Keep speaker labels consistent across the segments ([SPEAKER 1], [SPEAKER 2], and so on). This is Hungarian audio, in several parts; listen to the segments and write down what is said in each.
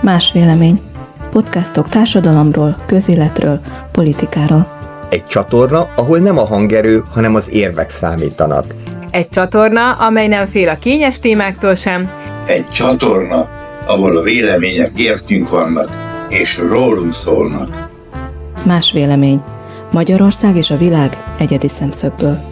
[SPEAKER 1] Más vélemény. Podcastok társadalomról, közéletről, politikáról.
[SPEAKER 2] Egy csatorna, ahol nem a hangerő, hanem az érvek számítanak.
[SPEAKER 3] Egy csatorna, amely nem fél a kényes témáktól sem.
[SPEAKER 4] Egy csatorna, ahol a vélemények értünk vannak, és rólunk szólnak.
[SPEAKER 1] Más vélemény. Magyarország és a világ egyedi szemszögből.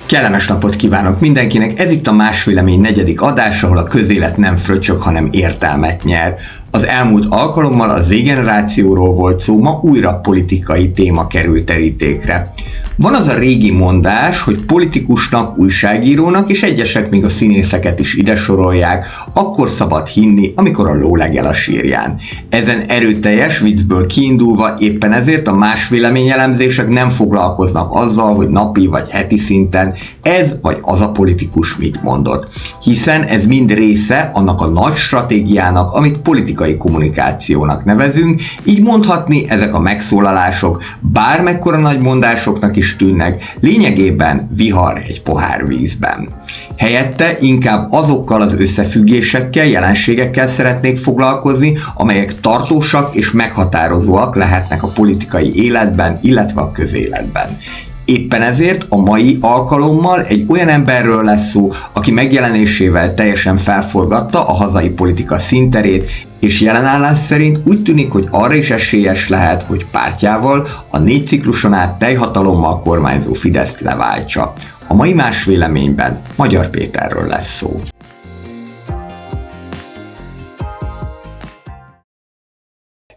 [SPEAKER 5] Kellemes napot kívánok mindenkinek! Ez itt a Más vélemény 4. adása, ahol a közélet nem fröccsög, hanem értelmet nyer. Az elmúlt alkalommal a Z-generációról volt szó, ma újra politikai téma került terítékre. Van az a régi mondás, hogy politikusnak, újságírónak és egyesek még a színészeket is ide sorolják, akkor szabad hinni, amikor a ló legel a sírján. Ezen erőteljes viccből kiindulva éppen ezért a más véleményelemzések nem foglalkoznak azzal, hogy napi vagy heti szinten ez vagy az a politikus mit mondott. Hiszen ez mind része annak a nagy stratégiának, amit politikai kommunikációnak nevezünk, így mondhatni ezek a megszólalások bármekkora nagy mondásoknak is tűnnek, lényegében vihar egy pohár vízben. Helyette inkább azokkal az összefüggésekkel, jelenségekkel szeretnék foglalkozni, amelyek tartósak és meghatározóak lehetnek a politikai életben, illetve a közéletben. Éppen ezért a mai alkalommal egy olyan emberről lesz szó, aki megjelenésével teljesen felforgatta a hazai politika színterét, és jelenállás szerint úgy tűnik, hogy arra is esélyes lehet, hogy pártjával a 4 cikluson át teljhatalommal kormányzó Fideszt leváltsa. A mai Más véleményben Magyar Péterről lesz szó.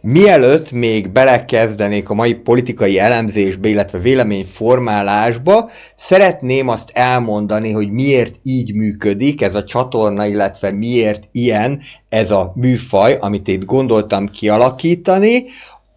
[SPEAKER 5] Mielőtt még belekezdenék a mai politikai elemzésbe, illetve véleményformálásba, szeretném azt elmondani, hogy miért így működik ez a csatorna, illetve miért ilyen ez a műfaj, amit itt gondoltam kialakítani.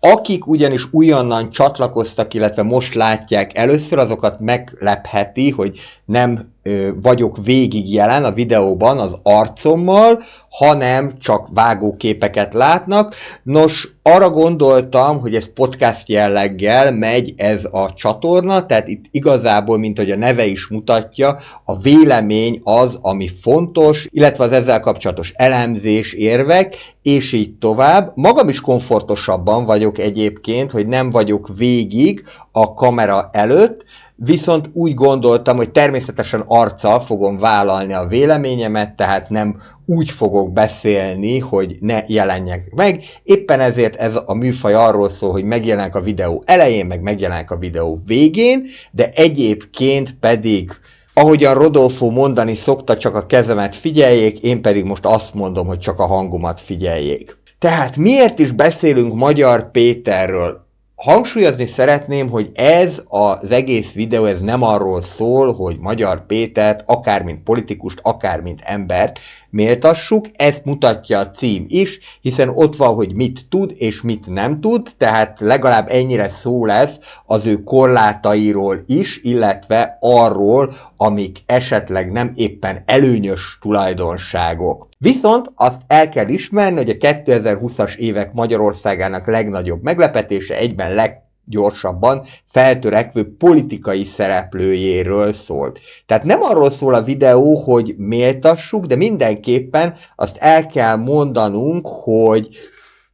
[SPEAKER 5] Akik ugyanis újonnan csatlakoztak, illetve most látják először, azokat meglepheti, hogy nem vagyok végig jelen a videóban az arcommal, hanem csak vágóképeket látnak. Nos, arra gondoltam, hogy ez podcast jelleggel megy ez a csatorna, tehát itt igazából, mint hogy a neve is mutatja, a vélemény az, ami fontos, illetve az ezzel kapcsolatos elemzés, érvek, és így tovább. Magam is komfortosabban vagyok egyébként, hogy nem vagyok végig a kamera előtt, viszont úgy gondoltam, hogy természetesen arccal fogom vállalni a véleményemet, tehát nem úgy fogok beszélni, hogy ne jelenjek meg. Éppen ezért ez a műfaj arról szól, hogy megjelenek a videó elején, meg megjelenek a videó végén, de egyébként pedig, ahogyan Rodolfo mondani szokta, csak a kezemet figyeljék, én pedig most azt mondom, hogy csak a hangomat figyeljék. Tehát miért is beszélünk Magyar Péterről? Hangsúlyozni szeretném, hogy ez az egész videó ez nem arról szól, hogy Magyar Pétert akár mint politikust, akár mint embert méltassuk, ezt mutatja a cím is, hiszen ott van, hogy mit tud és mit nem tud, tehát legalább ennyire szó lesz az ő korlátairól is, illetve arról, amik esetleg nem éppen előnyös tulajdonságok. Viszont azt el kell ismerni, hogy a 2020-as évek Magyarországának legnagyobb meglepetése, egyben leggyorsabban feltörekvő politikai szereplőjéről szólt. Tehát nem arról szól a videó, hogy méltassuk, de mindenképpen azt el kell mondanunk, hogy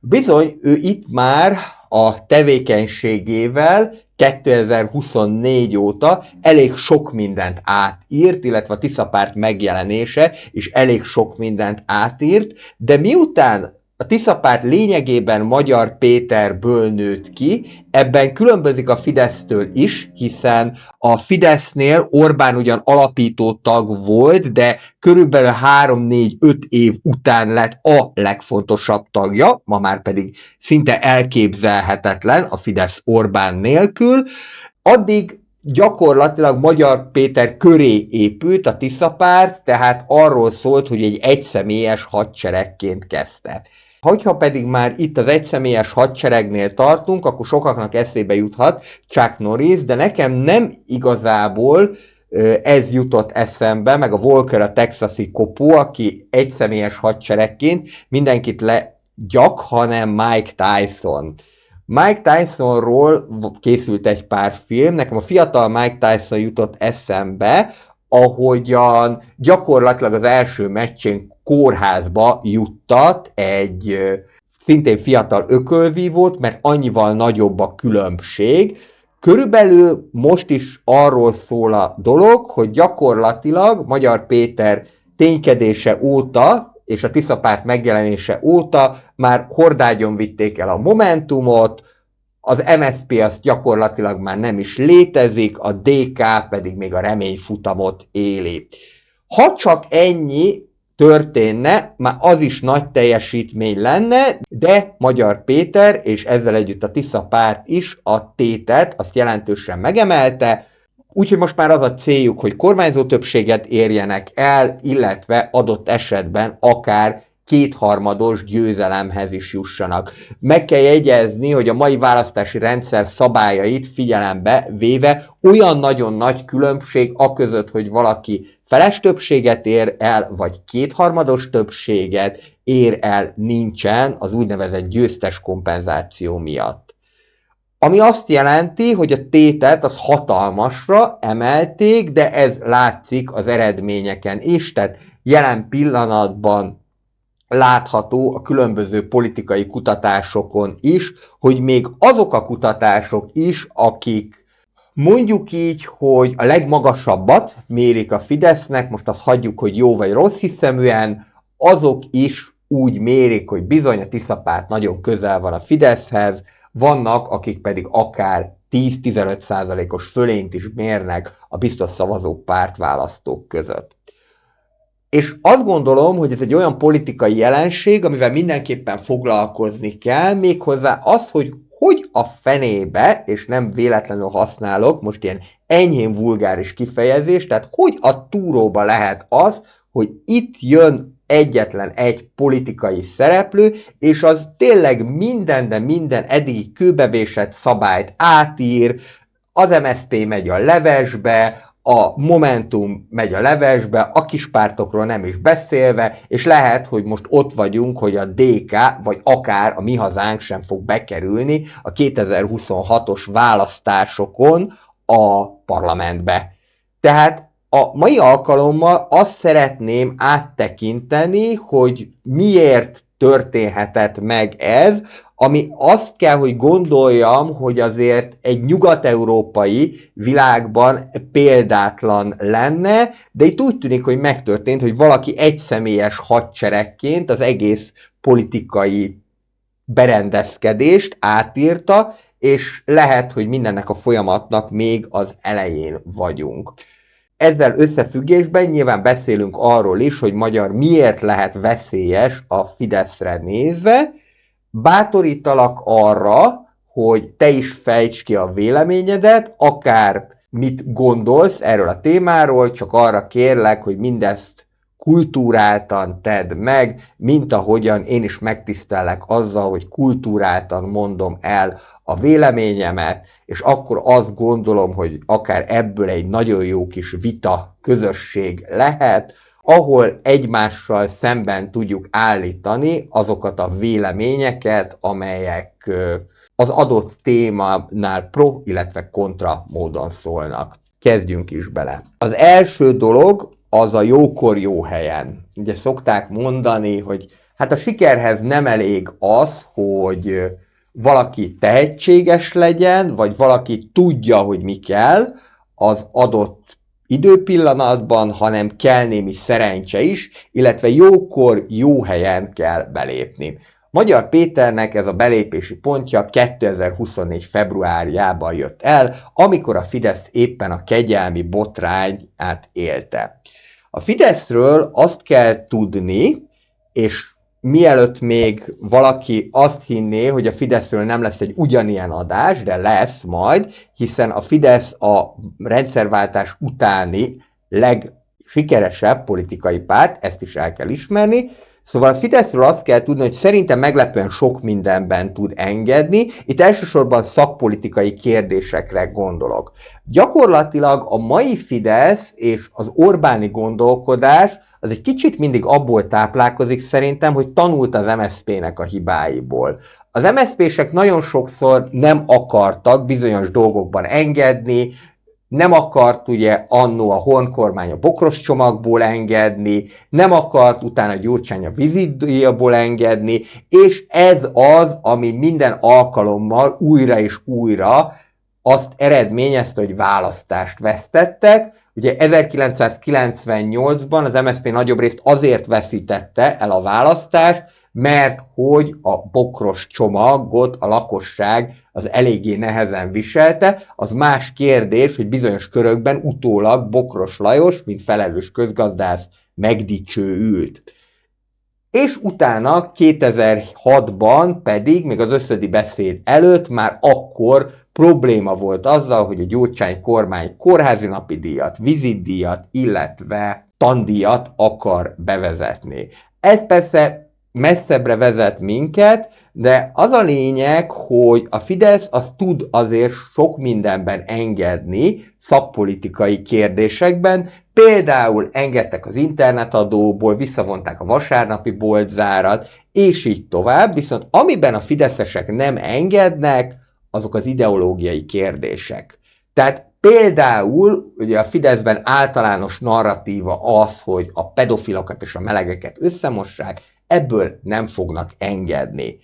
[SPEAKER 5] bizony ő itt már a tevékenységével 2024 óta elég sok mindent átírt, illetve a Tiszapárt megjelenése is elég sok mindent átírt, de miután a Tiszapárt lényegében Magyar Péterből nőtt ki, ebben különbözik a Fidesztől is, hiszen a Fidesznél Orbán ugyan alapító tag volt, de körülbelül 3-4-5 év után lett a legfontosabb tagja, ma már pedig szinte elképzelhetetlen a Fidesz Orbán nélkül. Addig gyakorlatilag Magyar Péter köré épült a Tiszapárt, tehát arról szólt, hogy egy egyszemélyes hadseregként kezdte. Hogyha pedig már itt az egyszemélyes hadseregnél tartunk, akkor sokaknak eszébe juthat Chuck Norris, de nekem nem igazából ez jutott eszembe, meg a Walker a texasi kopó, aki egyszemélyes hadseregként mindenkit legyak, hanem Mike Tyson. Mike Tysonról készült egy pár film, nekem a fiatal Mike Tyson jutott eszembe, ahogyan gyakorlatilag az első meccsén kórházba juttat egy szintén fiatal ökölvívót, mert annyival nagyobb a különbség. Körülbelül most is arról szól a dolog, hogy gyakorlatilag Magyar Péter ténykedése óta, és a Tisza párt megjelenése óta már hordágyon vitték el a Momentumot, az MSZP az gyakorlatilag már nem is létezik, a DK pedig még a reményfutamot éli. Ha csak ennyi történne, már az is nagy teljesítmény lenne, de Magyar Péter, és ezzel együtt a Tisza párt is a tétet, azt jelentősen megemelte, úgyhogy most már az a céljuk, hogy kormányzó többséget érjenek el, illetve adott esetben akár kétharmados győzelemhez is jussanak. Meg kell jegyezni, hogy a mai választási rendszer szabályait figyelembe véve olyan nagyon nagy különbség aközött, hogy valaki feles többséget ér el, vagy kétharmados többséget ér el nincsen az úgynevezett győztes kompenzáció miatt. Ami azt jelenti, hogy a tétet az hatalmasra emelték, de ez látszik az eredményeken is, tehát jelen pillanatban látható a különböző politikai kutatásokon is, hogy még azok a kutatások is, akik mondjuk így, hogy a legmagasabbat mérik a Fidesznek, most azt hagyjuk, hogy jó vagy rossz hiszeműen, azok is úgy mérik, hogy bizony a Tisza párt nagyon közel van a Fideszhez, vannak, akik pedig akár 10-15%-os fölényt is mérnek a biztos szavazó pártválasztók között. És azt gondolom, hogy ez egy olyan politikai jelenség, amivel mindenképpen foglalkozni kell, méghozzá az, hogy a fenébe, és nem véletlenül használok most ilyen enyhén vulgáris kifejezést, tehát hogy a túróba lehet az, hogy itt jön egyetlen egy politikai szereplő, és az tényleg minden, de minden eddigi kőbevésett szabályt átír, az MSZP megy a levesbe, a Momentum megy a levesbe, a kispártokról nem is beszélve, és lehet, hogy most ott vagyunk, hogy a DK, vagy akár a Mi Hazánk sem fog bekerülni a 2026-os választásokon a parlamentbe. Tehát a mai alkalommal azt szeretném áttekinteni, hogy miért történhetett meg ez, ami azt kell, hogy gondoljam, hogy azért egy nyugat-európai világban példátlan lenne, de itt úgy tűnik, hogy megtörtént, hogy valaki egyszemélyes hadseregként az egész politikai berendezkedést átírta, és lehet, hogy mindennek a folyamatnak még az elején vagyunk. Ezzel összefüggésben nyilván beszélünk arról is, hogy magyar miért lehet veszélyes a Fideszre nézve. Bátorítalak arra, hogy te is fejtsd ki a véleményedet, akár mit gondolsz erről a témáról, csak arra kérlek, hogy mindezt kultúráltan tedd meg, mint ahogyan én is megtisztellek azzal, hogy kultúráltan mondom el a véleményemet, és akkor azt gondolom, hogy akár ebből egy nagyon jó kis vita közösség lehet, ahol egymással szemben tudjuk állítani azokat a véleményeket, amelyek az adott témánál pro, illetve kontra módon szólnak. Kezdjünk is bele. Az első dolog az a jókor jó helyen. Ugye szokták mondani, hogy hát a sikerhez nem elég az, hogy valaki tehetséges legyen, vagy valaki tudja, hogy mi kell az adott időpillanatban, hanem kell némi szerencse is, illetve jókor, jó helyen kell belépni. Magyar Péternek ez a belépési pontja 2024. februárjában jött el, amikor a Fidesz éppen a kegyelmi botrányát élte. A Fideszről azt kell tudni, és mielőtt még valaki azt hinné, hogy a Fideszről nem lesz egy ugyanilyen adás, de lesz majd, hiszen a Fidesz a rendszerváltás utáni legsikeresebb politikai párt, ezt is el kell ismerni. Szóval a Fideszről azt kell tudni, hogy szerintem meglepően sok mindenben tud engedni, itt elsősorban szakpolitikai kérdésekre gondolok. Gyakorlatilag a mai Fidesz és az Orbáni gondolkodás az egy kicsit mindig abból táplálkozik szerintem, hogy tanult az MSZP-nek a hibáiból. Az MSZP-sek nagyon sokszor nem akartak bizonyos dolgokban engedni, nem akart ugye annó a Horn kormány a bokros csomagból engedni, nem akart utána Gyurcsány a vízidíjból engedni, és ez az, ami minden alkalommal újra és újra azt eredményezte, hogy választást vesztettek. Ugye 1998-ban az MSZP nagyobb részt azért veszítette el a választást, mert hogy a bokros csomagot a lakosság az eléggé nehezen viselte. Az más kérdés, hogy bizonyos körökben utólag Bokros Lajos, mint felelős közgazdász megdicsőült. És utána 2006-ban pedig, még az összödi beszéd előtt már akkor probléma volt azzal, hogy a Gyurcsány kormány kórházi napidíjat, vizitdíjat, illetve tandíjat akar bevezetni. Ez persze messzebbre vezet minket, de az a lényeg, hogy a Fidesz az tud azért sok mindenben engedni, szakpolitikai kérdésekben, például engedtek az internetadóból, visszavonták a vasárnapi boltzárat, és így tovább, viszont amiben a fideszesek nem engednek, azok az ideológiai kérdések. Tehát például ugye a Fideszben általános narratíva az, hogy a pedofilokat és a melegeket összemossák, ebből nem fognak engedni.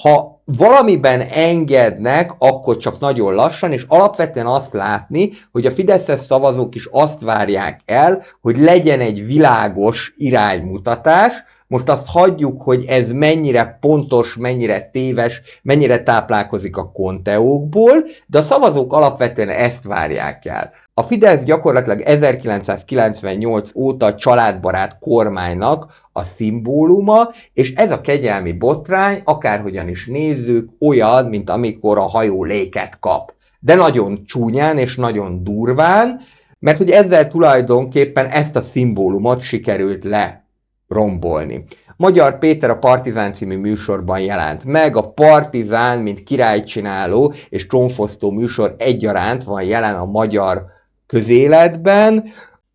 [SPEAKER 5] Ha valamiben engednek, akkor csak nagyon lassan, és alapvetően azt látni, hogy a fideszes szavazók is azt várják el, hogy legyen egy világos iránymutatás. Most azt hagyjuk, hogy ez mennyire pontos, mennyire téves, mennyire táplálkozik a konteókból, de a szavazók alapvetően ezt várják el. A Fidesz gyakorlatilag 1998 óta családbarát kormánynak a szimbóluma, és ez a kegyelmi botrány, akárhogyan is nézzük, olyan, mint amikor a hajó léket kap. De nagyon csúnyán és nagyon durván, mert hogy ezzel tulajdonképpen ezt a szimbólumot sikerült lerombolni. Magyar Péter a Partizán című műsorban jelent meg, a Partizán, mint királycsináló és trónfosztó műsor egyaránt van jelen a magyar közéletben.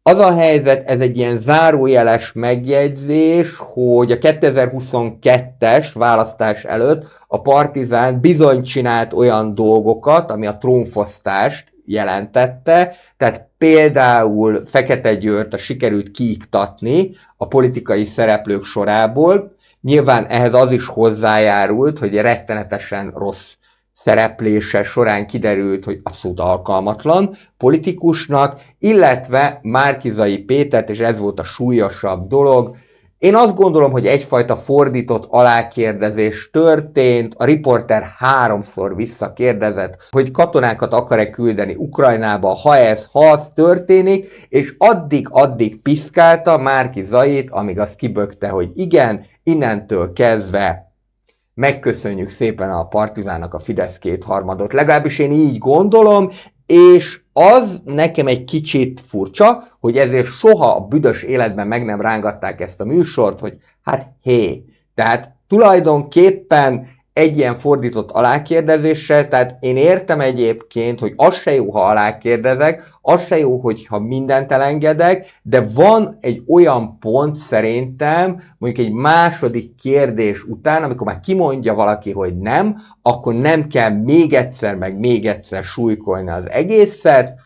[SPEAKER 5] Az a helyzet, ez egy ilyen zárójeles megjegyzés, hogy a 2022-es választás előtt a Partizán bizony csinált olyan dolgokat, ami a trónfosztást jelentette, tehát például Fekete Győrt sikerült kiiktatni a politikai szereplők sorából. Nyilván ehhez az is hozzájárult, hogy rettenetesen rossz szereplése során kiderült, hogy abszolút alkalmatlan politikusnak, illetve Márki-Zay Pétert, és ez volt a súlyosabb dolog. Én azt gondolom, hogy egyfajta fordított alákérdezés történt, a riporter 3-szor visszakérdezett, hogy katonákat akar-e küldeni Ukrajnába, ha az történik, és addig piszkálta Márki-Zayt, amíg azt kibökte, hogy igen, innentől kezdve megköszönjük szépen a Partizánnak a Fidesz kétharmadot. Legalábbis én így gondolom, és az nekem egy kicsit furcsa, hogy ezért soha a büdös életben meg nem rángatták ezt a műsort, hogy hát hé. Tehát tulajdonképpen egy ilyen fordított alákérdezéssel, tehát én értem egyébként, hogy az se jó, ha alákérdezek, az se jó, hogyha mindent elengedek, de van egy olyan pont szerintem, mondjuk egy második kérdés után, amikor már kimondja valaki, hogy nem, akkor nem kell még egyszer súlykolni az egészet.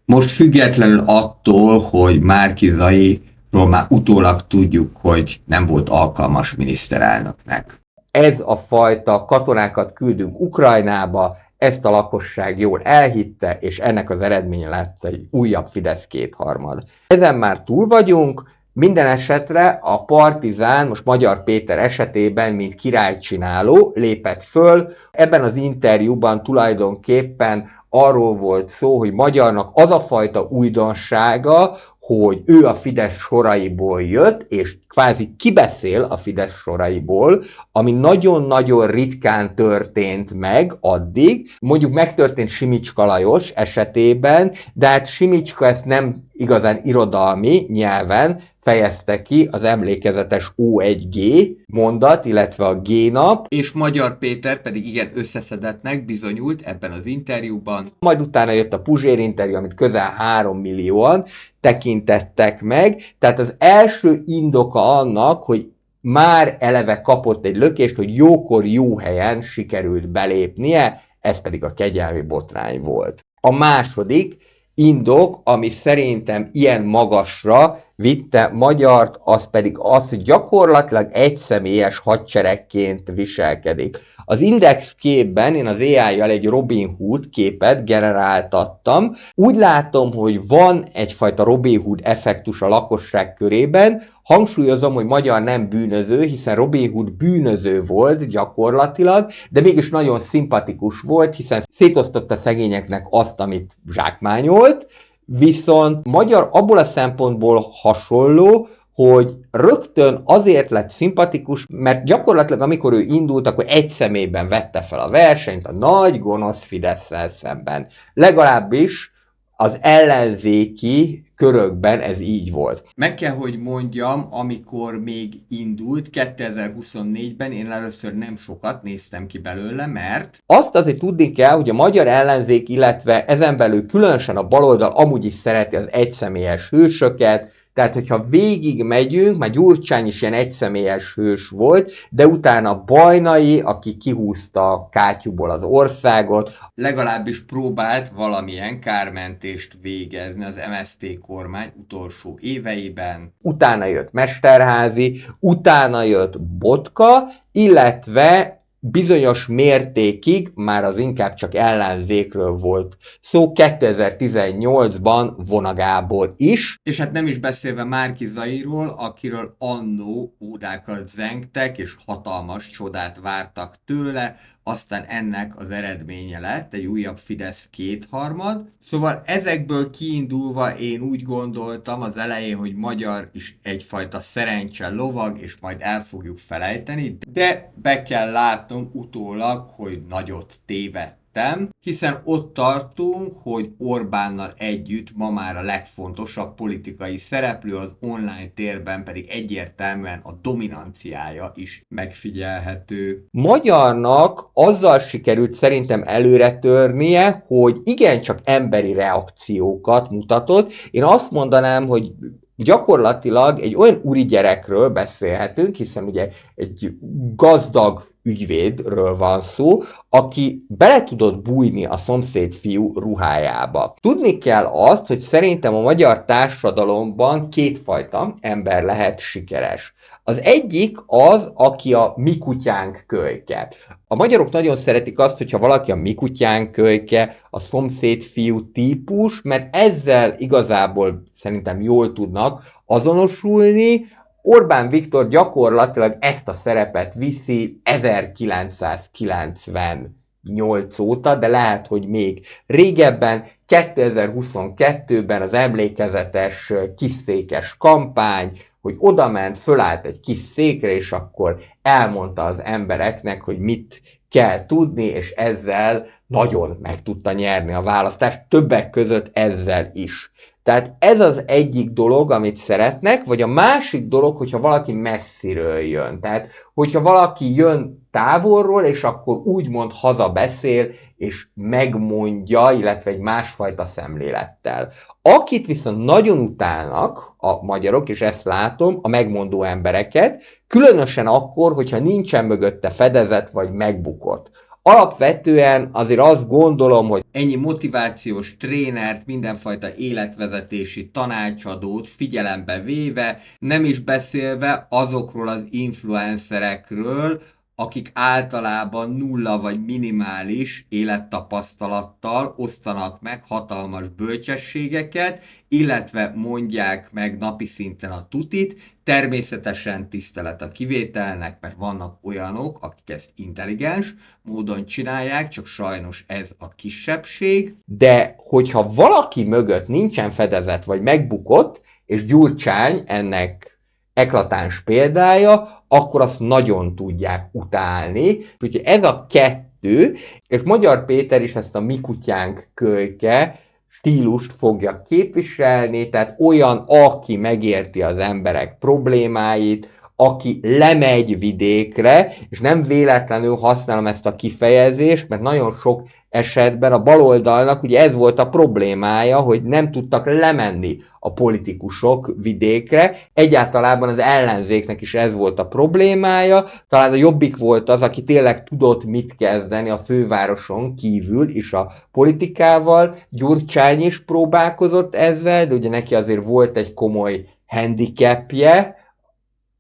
[SPEAKER 5] Most függetlenül attól, hogy Márki-Zayról már utólag tudjuk, hogy nem volt alkalmas miniszterelnöknek. Ez a fajta katonákat küldünk Ukrajnába, ezt a lakosság jól elhitte, és ennek az eredménye lett egy újabb Fidesz kétharmad. Ezen már túl vagyunk, minden esetre a Partizán, most Magyar Péter esetében, mint királycsináló lépett föl. Ebben az interjúban tulajdonképpen arról volt szó, hogy Magyarnak az a fajta újdonsága, hogy ő a Fidesz soraiból jött, és kvázi kibeszél a Fidesz soraiból, ami nagyon-nagyon ritkán történt meg addig. Mondjuk megtörtént Simicska Lajos esetében, de hát Simicska ezt nem igazán irodalmi nyelven fejezte ki, az emlékezetes O1G mondat, illetve a G-nap. És Magyar Péter pedig igen összeszedettnek bizonyult ebben az interjúban. Majd utána jött a Puzsér interjú, amit közel 3 millióan tekintettek meg. Tehát az első indoka annak, hogy már eleve kapott egy lökést, hogy jókor jó helyen sikerült belépnie, ez pedig a kegyelmi botrány volt. A második, indok, ami szerintem ilyen magasra vitte Magyart, az pedig az, hogy gyakorlatilag egyszemélyes hadseregként viselkedik. Az Index képben én az AI-jal egy Robin Hood képet generáltattam. Úgy látom, hogy van egyfajta Robin Hood effektus a lakosság körében. Hangsúlyozom, hogy Magyar nem bűnöző, hiszen Robin Hood bűnöző volt gyakorlatilag, de mégis nagyon szimpatikus volt, hiszen szétosztotta szegényeknek azt, amit zsákmányolt, viszont Magyar abból a szempontból hasonló, hogy rögtön azért lett szimpatikus, mert gyakorlatilag amikor ő indult, akkor egy személyben vette fel a versenyt a nagy gonosz Fidesszel szemben. Legalábbis az ellenzéki körökben ez így volt. Meg kell, hogy mondjam, amikor még indult 2024-ben, én először nem sokat néztem ki belőle, mert azt azért tudni kell, hogy a magyar ellenzék, illetve ezen belül különösen a baloldal amúgy is szereti az egyszemélyes hősöket, tehát, hogyha végig megyünk, már Gyurcsány is ilyen egyszemélyes hős volt, de utána Bajnai, aki kihúzta a kátyúból az országot, legalábbis próbált valamilyen kármentést végezni az MSZP kormány utolsó éveiben. Utána jött Mesterházy, utána jött Botka, illetve bizonyos mértékig már az inkább csak ellenzékről volt szó, 2018-ban Vona Gábor is. És hát nem is beszélve Márki-Zairól, akiről annó ódákat zengtek, és hatalmas csodát vártak tőle, aztán ennek az eredménye lett egy újabb Fidesz kétharmad. Szóval ezekből kiindulva én úgy gondoltam az elején, hogy Magyar is egyfajta szerencse lovag, és majd el fogjuk felejteni, de be kell látnom utólag, hogy nagyot tévedtem, hiszen ott tartunk, hogy Orbánnal együtt ma már a legfontosabb politikai szereplő, az online térben pedig egyértelműen a dominanciája is megfigyelhető. Magyarnak azzal sikerült szerintem előre törnie, hogy igencsak emberi reakciókat mutatott. Én azt mondanám, hogy gyakorlatilag egy olyan úri gyerekről beszélhetünk, hiszen ugye egy gazdag ügyvédről van szó, aki bele tudott bújni a szomszéd fiú ruhájába. Tudni kell azt, hogy szerintem a magyar társadalomban kétfajta ember lehet sikeres. Az egyik az, aki a mi kutyánk kölyke. A magyarok nagyon szeretik azt, hogyha valaki a mi kutyánk kölyke, a szomszéd fiú típus, mert ezzel igazából szerintem jól tudnak azonosulni. Orbán Viktor gyakorlatilag ezt a szerepet viszi 1998 óta, de lehet, hogy még régebben, 2022-ben az emlékezetes kisszékes kampány, hogy odament, fölállt egy kis székre, és akkor elmondta az embereknek, hogy mit kell tudni, és ezzel nagyon meg tudta nyerni a választást, többek között ezzel is. Tehát ez az egyik dolog, amit szeretnek, vagy a másik dolog, hogyha valaki messziről jön. Tehát, hogyha valaki jön távolról, és akkor úgymond hazabeszél, és megmondja, illetve egy másfajta szemlélettel. Akit viszont nagyon utálnak a magyarok, és ezt látom, a megmondó embereket, különösen akkor, hogyha nincsen mögötte fedezet, vagy megbukott. Alapvetően azért azt gondolom, hogy ennyi motivációs trénert, mindenfajta életvezetési tanácsadót figyelembe véve, nem is beszélve azokról az influencerekről, akik általában nulla vagy minimális élettapasztalattal osztanak meg hatalmas bölcsességeket, illetve mondják meg napi szinten a tutit, természetesen tisztelet a kivételnek, mert vannak olyanok, akik ezt intelligens módon csinálják, csak sajnos ez a kisebbség. De hogyha valaki mögött nincsen fedezet vagy megbukott, és Gyurcsány ennek eklatáns példája, akkor azt nagyon tudják utálni. Úgyhogy ez a kettő, és Magyar Péter is ezt a mi kutyánk kölyke stílust fogja képviselni, tehát olyan, aki megérti az emberek problémáit, aki lemegy vidékre, és nem véletlenül használom ezt a kifejezést, mert nagyon sok esetben a baloldalnak ugye ez volt a problémája, hogy nem tudtak lemenni a politikusok vidékre, egyáltalában az ellenzéknek is ez volt a problémája, talán a Jobbik volt az, aki tényleg tudott mit kezdeni a fővároson kívül is a politikával, Gyurcsány is próbálkozott ezzel, de ugye neki azért volt egy komoly handicapje,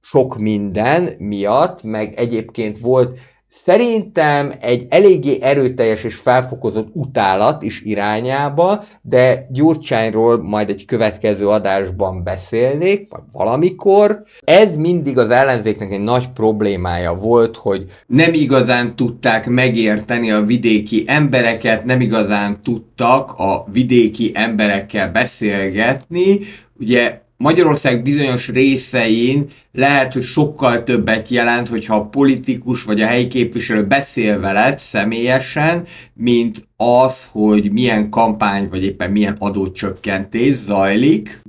[SPEAKER 5] sok minden miatt, meg egyébként volt szerintem egy eléggé erőteljes és felfokozott utálat is irányába, de Gyurcsányról majd egy következő adásban beszélnék, majd valamikor. Ez mindig az ellenzéknek egy nagy problémája volt, hogy nem igazán tudták megérteni a vidéki embereket, nem igazán tudtak a vidéki emberekkel beszélgetni. Ugye Magyarország bizonyos részein lehet, hogy sokkal többet jelent, hogyha a politikus vagy a helyi képviselő beszél veled személyesen, mint az, hogy milyen kampány vagy éppen milyen adócsökkentés zajlik.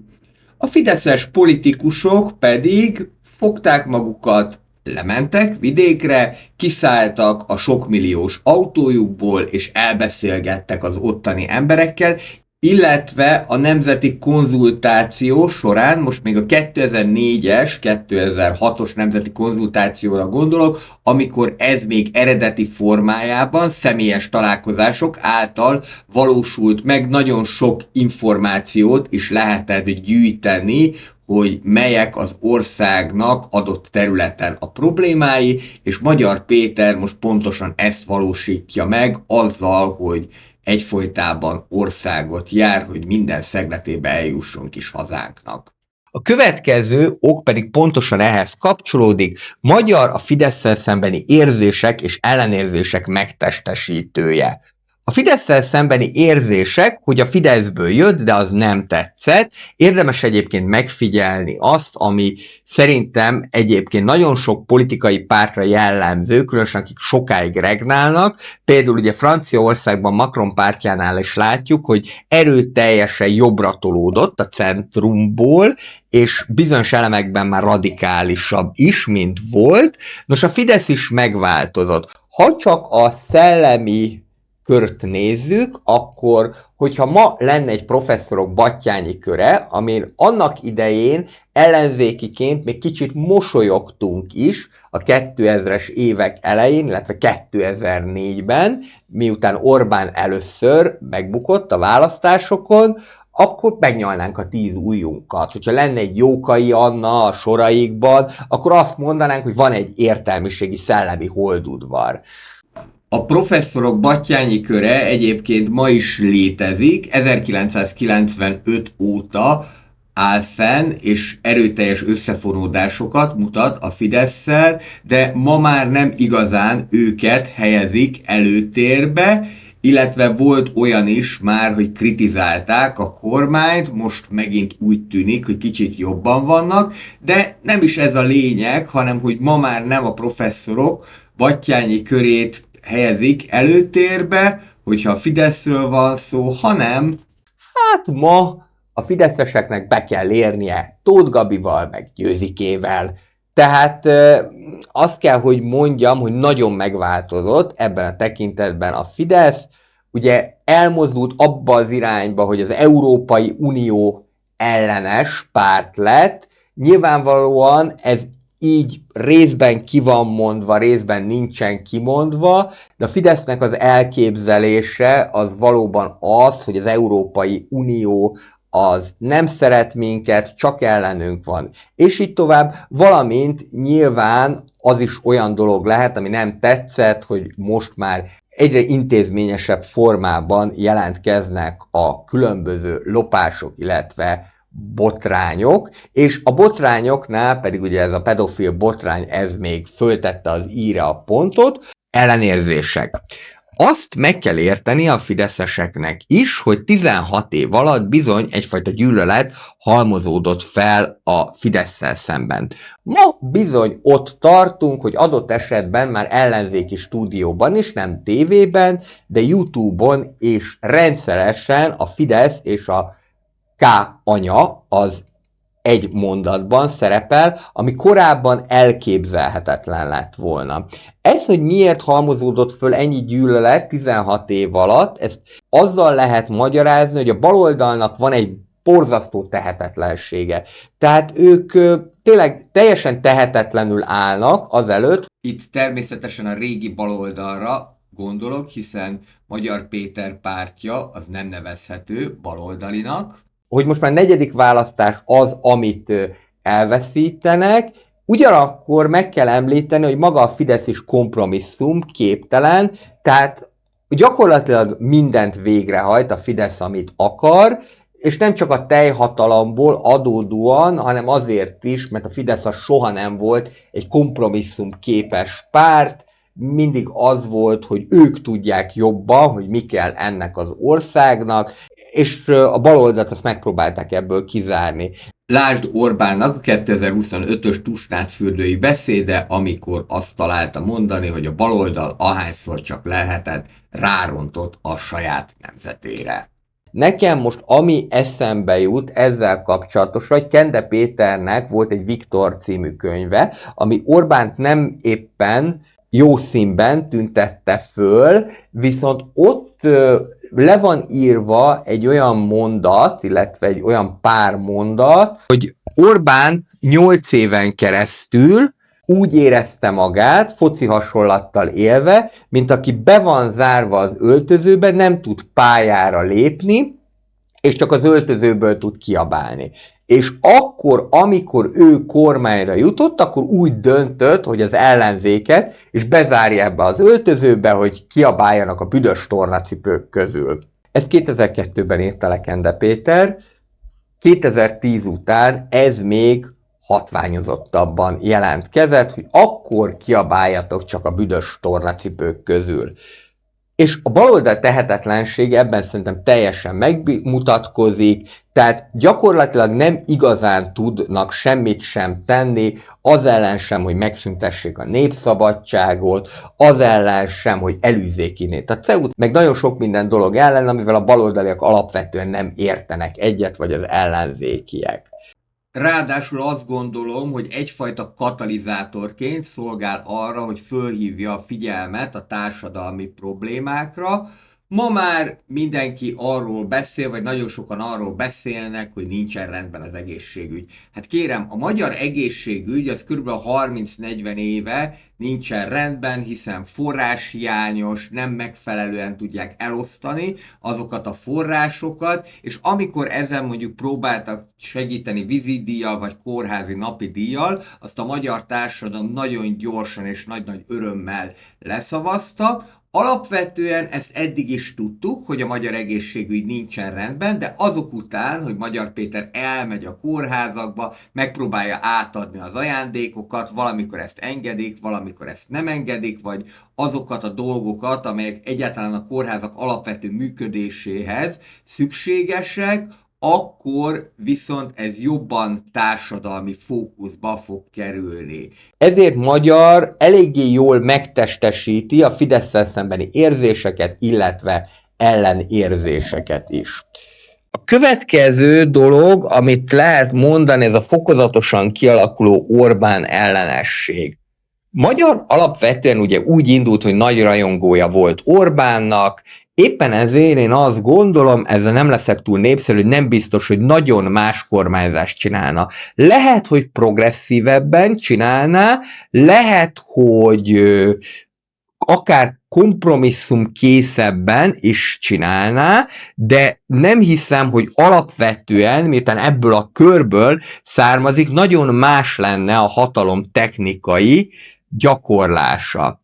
[SPEAKER 5] A fideszes politikusok pedig fogták magukat, lementek vidékre, kiszálltak a sokmilliós autójukból, és elbeszélgettek az ottani emberekkel, illetve a nemzeti konzultáció során, most még a 2004-es, 2006-os nemzeti konzultációra gondolok, amikor ez még eredeti formájában személyes találkozások által valósult meg, nagyon sok információt is lehetett gyűjteni, hogy melyek az országnak adott területen a problémái, és Magyar Péter most pontosan ezt valósítja meg azzal, hogy egyfolytában országot jár, hogy minden szegletébe eljussunk is hazánknak. A következő ok pedig pontosan ehhez kapcsolódik. Magyar a Fidesszel szembeni érzések és ellenérzések megtestesítője. A Fidesszel szembeni érzések, hogy a Fideszből jött, de az nem tetszett. Érdemes egyébként megfigyelni azt, ami szerintem egyébként nagyon sok politikai pártra jellemző, különösen akik sokáig regnálnak. Például ugye Franciaországban Macron pártjánál is látjuk, hogy erőteljesen jobbra tolódott a centrumból, és bizonyos elemekben már radikálisabb is, mint volt. Nos, a Fidesz is megváltozott. Ha csak a szellemi kört nézzük, akkor, hogyha ma lenne egy professzorok Batthyány köre, amin annak idején ellenzékiként még kicsit mosolyogtunk is a 2000-es évek elején, illetve 2004-ben, miután Orbán először megbukott a választásokon, akkor megnyalnánk a 10 ujjunkat. Hogyha lenne egy Jókai Anna a soraikban, akkor azt mondanánk, hogy van egy értelmiségi szellemi holdudvar. A professzorok Batthyány köre egyébként ma is létezik, 1995 óta áll fenn, és erőteljes összefonódásokat mutat a Fidesszel, de ma már nem igazán őket helyezik előtérbe, illetve volt olyan is már, hogy kritizálták a kormányt, most megint úgy tűnik, hogy kicsit jobban vannak, de nem is ez a lényeg, hanem hogy ma már nem a professzorok Batthyány körét helyezik előtérbe, hogyha a Fideszről van szó, hanem hát ma a fideszeseknek be kell érnie Tóth Gabival, meg Győzikével. Tehát azt kell, hogy mondjam, hogy nagyon megváltozott ebben a tekintetben a Fidesz. Ugye elmozdult abba az irányba, hogy az Európai Unió ellenes párt lett. Nyilvánvalóan ez így részben ki van mondva, részben nincsen kimondva, de a Fidesznek az elképzelése az valóban az, hogy az Európai Unió az nem szeret minket, csak ellenünk van. És így tovább, valamint nyilván az is olyan dolog lehet, ami nem tetszett, hogy most már egyre intézményesebb formában jelentkeznek a különböző lopások, illetve botrányok, és a botrányoknál pedig ugye ez a pedofil botrány, ez még föltette az i-re a pontot, ellenérzések. Azt meg kell érteni a fideszeseknek is, hogy 16 év alatt bizony egyfajta gyűlölet halmozódott fel a Fidesszel szemben. Ma bizony ott tartunk, hogy adott esetben már ellenzéki stúdióban is, nem tévében, de YouTube-on és rendszeresen a Fidesz és a K anya, az egy mondatban szerepel, ami korábban elképzelhetetlen lett volna. Ez, hogy miért halmozódott föl ennyi gyűlölet 16 év alatt, ezt azzal lehet magyarázni, hogy a baloldalnak van egy borzasztó tehetetlensége. Tehát ők tényleg teljesen tehetetlenül állnak azelőtt. Itt természetesen a régi baloldalra gondolok, hiszen Magyar Péter pártja az nem nevezhető baloldalinak. Hogy most már negyedik választás az, amit elveszítenek, ugyanakkor meg kell említeni, hogy maga a Fidesz is kompromisszum képtelen, tehát gyakorlatilag mindent végrehajt a Fidesz, amit akar, és nem csak a teljhatalomból adódóan, hanem azért is, mert a Fidesz az soha nem volt egy kompromisszum képes párt, mindig az volt, hogy ők tudják jobban, hogy mi kell ennek az országnak, és a baloldalt azt megpróbálták ebből kizárni. Lásd Orbánnak a 2025-ös Tusnádfürdői beszéde, amikor azt találta mondani, hogy a baloldal ahányszor csak lehetett, rárontott a saját nemzetére. Nekem most ami eszembe jut ezzel kapcsolatos, hogy Kende Péternek volt egy Viktor című könyve, ami Orbánt nem éppen jó színben tüntette föl, viszont ott le van írva egy olyan mondat, illetve egy olyan pár mondat, hogy Orbán 8 éven keresztül úgy érezte magát, foci hasonlattal élve, mint aki be van zárva az öltözőbe, nem tud pályára lépni, és csak az öltözőből tud kiabálni. És akkor, amikor ő kormányra jutott, akkor úgy döntött, hogy az ellenzéket és bezárja ebbe az öltözőbe, hogy kiabáljanak a büdös tornacipők közül. Ezt 2002-ben írta le Kende Péter, 2010 után ez még hatványozottabban jelentkezett, hogy akkor kiabáljatok csak a büdös tornacipők közül. És a baloldal tehetetlensége ebben szerintem teljesen megmutatkozik, tehát gyakorlatilag nem igazán tudnak semmit sem tenni, az ellen sem, hogy megszüntessék a népszabadságot, az ellen sem, hogy elűzzék innét a CEU-t, meg nagyon sok minden dolog ellen, amivel a baloldaliak alapvetően nem értenek egyet, vagy az ellenzékiek. Ráadásul azt gondolom, hogy egyfajta katalizátorként szolgál arra, hogy fölhívja a figyelmet a társadalmi problémákra. Ma már mindenki arról beszél, vagy nagyon sokan arról beszélnek, hogy nincsen rendben az egészségügy. Hát kérem, a magyar egészségügy az kb. 30-40 éve nincsen rendben, hiszen forráshiányos, nem megfelelően tudják elosztani azokat a forrásokat, és amikor ezen mondjuk próbáltak segíteni vízidíjjal, vagy kórházi napi díjjal, azt a magyar társadalom nagyon gyorsan és nagy-nagy örömmel leszavazta. Alapvetően ezt eddig is tudtuk, hogy a magyar egészségügy nincsen rendben, de azok után, hogy Magyar Péter elmegy a kórházakba, megpróbálja átadni az ajándékokat, valamikor ezt engedik, valamikor ezt nem engedik, vagy azokat a dolgokat, amelyek egyáltalán a kórházak alapvető működéséhez szükségesek, akkor viszont ez jobban társadalmi fókuszba fog kerülni. Ezért Magyar eléggé jól megtestesíti a Fidesszel szembeni érzéseket, illetve ellenérzéseket is. A következő dolog, amit lehet mondani, ez a fokozatosan kialakuló Orbán ellenesség. Magyar alapvetően ugye úgy indult, hogy nagy rajongója volt Orbánnak, éppen ezért én azt gondolom, ezzel nem leszek túl népszerű, hogy nem biztos, hogy nagyon más kormányzást csinálna. Lehet, hogy progresszívebben csinálná, lehet, hogy akár kompromisszum készebben is csinálná, de nem hiszem, hogy alapvetően, miután ebből a körből származik, nagyon más lenne a hatalom technikai gyakorlása.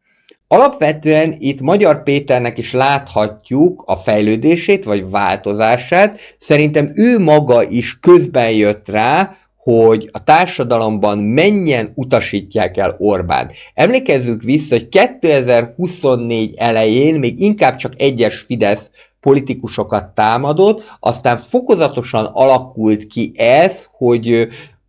[SPEAKER 5] Alapvetően itt Magyar Péternek is láthatjuk a fejlődését, vagy változását. Szerintem ő maga is közben jött rá, hogy a társadalomban mennyien utasítják el Orbánt. Emlékezzük vissza, hogy 2024 elején még inkább csak egyes Fidesz politikusokat támadott, aztán fokozatosan alakult ki ez, hogy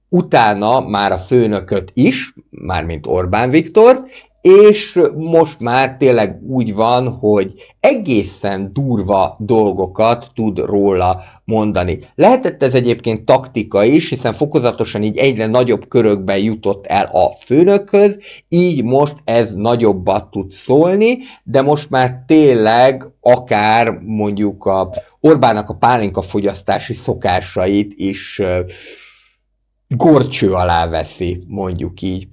[SPEAKER 5] utána már a főnököt is, mármint Orbán Viktort, és most már tényleg úgy van, hogy egészen durva dolgokat tud róla mondani. Lehetett ez egyébként taktika is, hiszen fokozatosan így egyre nagyobb körökben jutott el a főnökhöz, így most ez nagyobbat tud szólni, de most már tényleg akár mondjuk a Orbánnak a pálinka fogyasztási szokásait is górcső alá veszi, mondjuk így.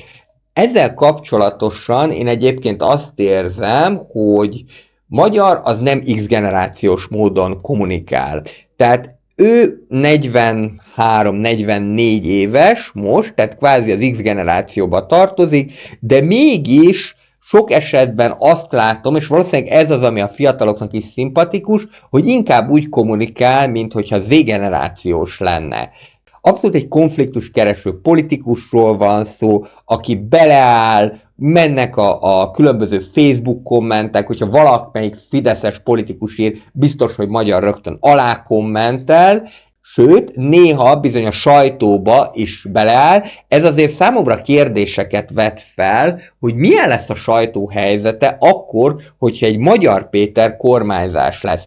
[SPEAKER 5] Ezzel kapcsolatosan én egyébként azt érzem, hogy Magyar az nem X-generációs módon kommunikál. Tehát ő 43-44 éves most, tehát kvázi az X-generációba tartozik, de mégis sok esetben azt látom, és valószínűleg ez az, ami a fiataloknak is szimpatikus, hogy inkább úgy kommunikál, mint hogyha Z-generációs lenne. Abszolút egy konfliktuskereső politikusról van szó, aki beleáll, mennek a különböző Facebook kommentek, hogyha valamelyik fideszes politikus ír, biztos, hogy Magyar rögtön alá kommentel, sőt, néha bizony a sajtóba is beleáll. Ez azért számomra kérdéseket vet fel, hogy milyen lesz a sajtó helyzete akkor, hogyha egy Magyar Péter kormányzás lesz.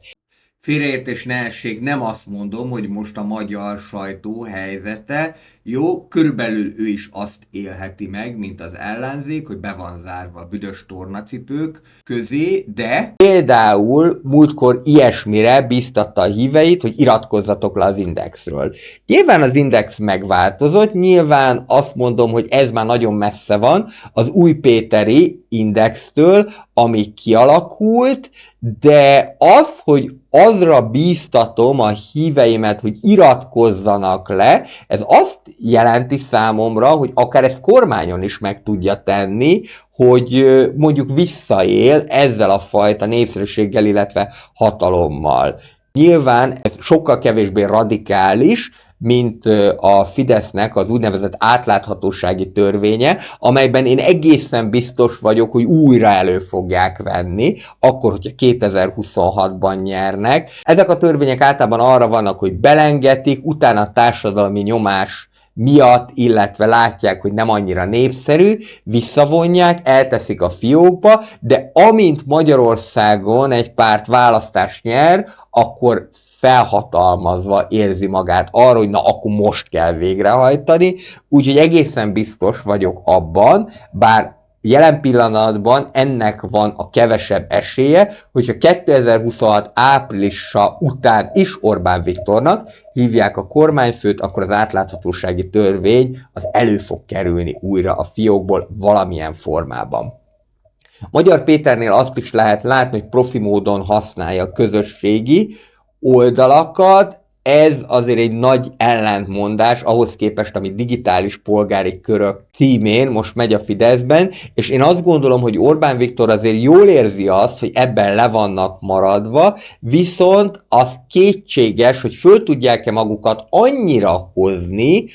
[SPEAKER 5] Félreértés ne essék, nem azt mondom, hogy most a magyar sajtó helyzete jó, körülbelül ő is azt élheti meg, mint az ellenzék, hogy be van zárva a büdös tornacipők közé, de például múltkor ilyesmire bíztatta a híveit, hogy iratkozzatok le az Indexről. Nyilván az Index megváltozott, nyilván azt mondom, hogy ez már nagyon messze van az új péteri Indextől, ami kialakult, de az, hogy azra bíztatom a híveimet, hogy iratkozzanak le, ez azt jelenti számomra, hogy akár ezt kormányon is meg tudja tenni, hogy mondjuk visszaél ezzel a fajta népszerűséggel, illetve hatalommal. Nyilván ez sokkal kevésbé radikális, mint a Fidesznek az úgynevezett átláthatósági törvénye, amelyben én egészen biztos vagyok, hogy újra elő fogják venni, akkor, hogyha 2026-ban nyernek. Ezek a törvények általában arra vannak, hogy belengetik, utána a társadalmi nyomás miatt, illetve látják, hogy nem annyira népszerű, visszavonják, elteszik a fiókba, de amint Magyarországon egy párt választást nyer, akkor felhatalmazva érzi magát arra, hogy na akkor most kell végrehajtani, úgyhogy egészen biztos vagyok abban, bár jelen pillanatban ennek van a kevesebb esélye, hogyha 2026 áprilisa után is Orbán Viktornak hívják a kormányfőt, akkor az átláthatósági törvény az elő fog kerülni újra a fiókból valamilyen formában. Magyar Péternél azt is lehet látni, hogy profi módon használja a közösségi oldalakat, ez azért egy nagy ellentmondás ahhoz képest, ami digitális polgári körök címén most megy a Fideszben, és én azt gondolom, hogy Orbán Viktor azért jól érzi azt, hogy ebben le vannak maradva, viszont az kétséges, hogy föl tudják-e magukat annyira hozni,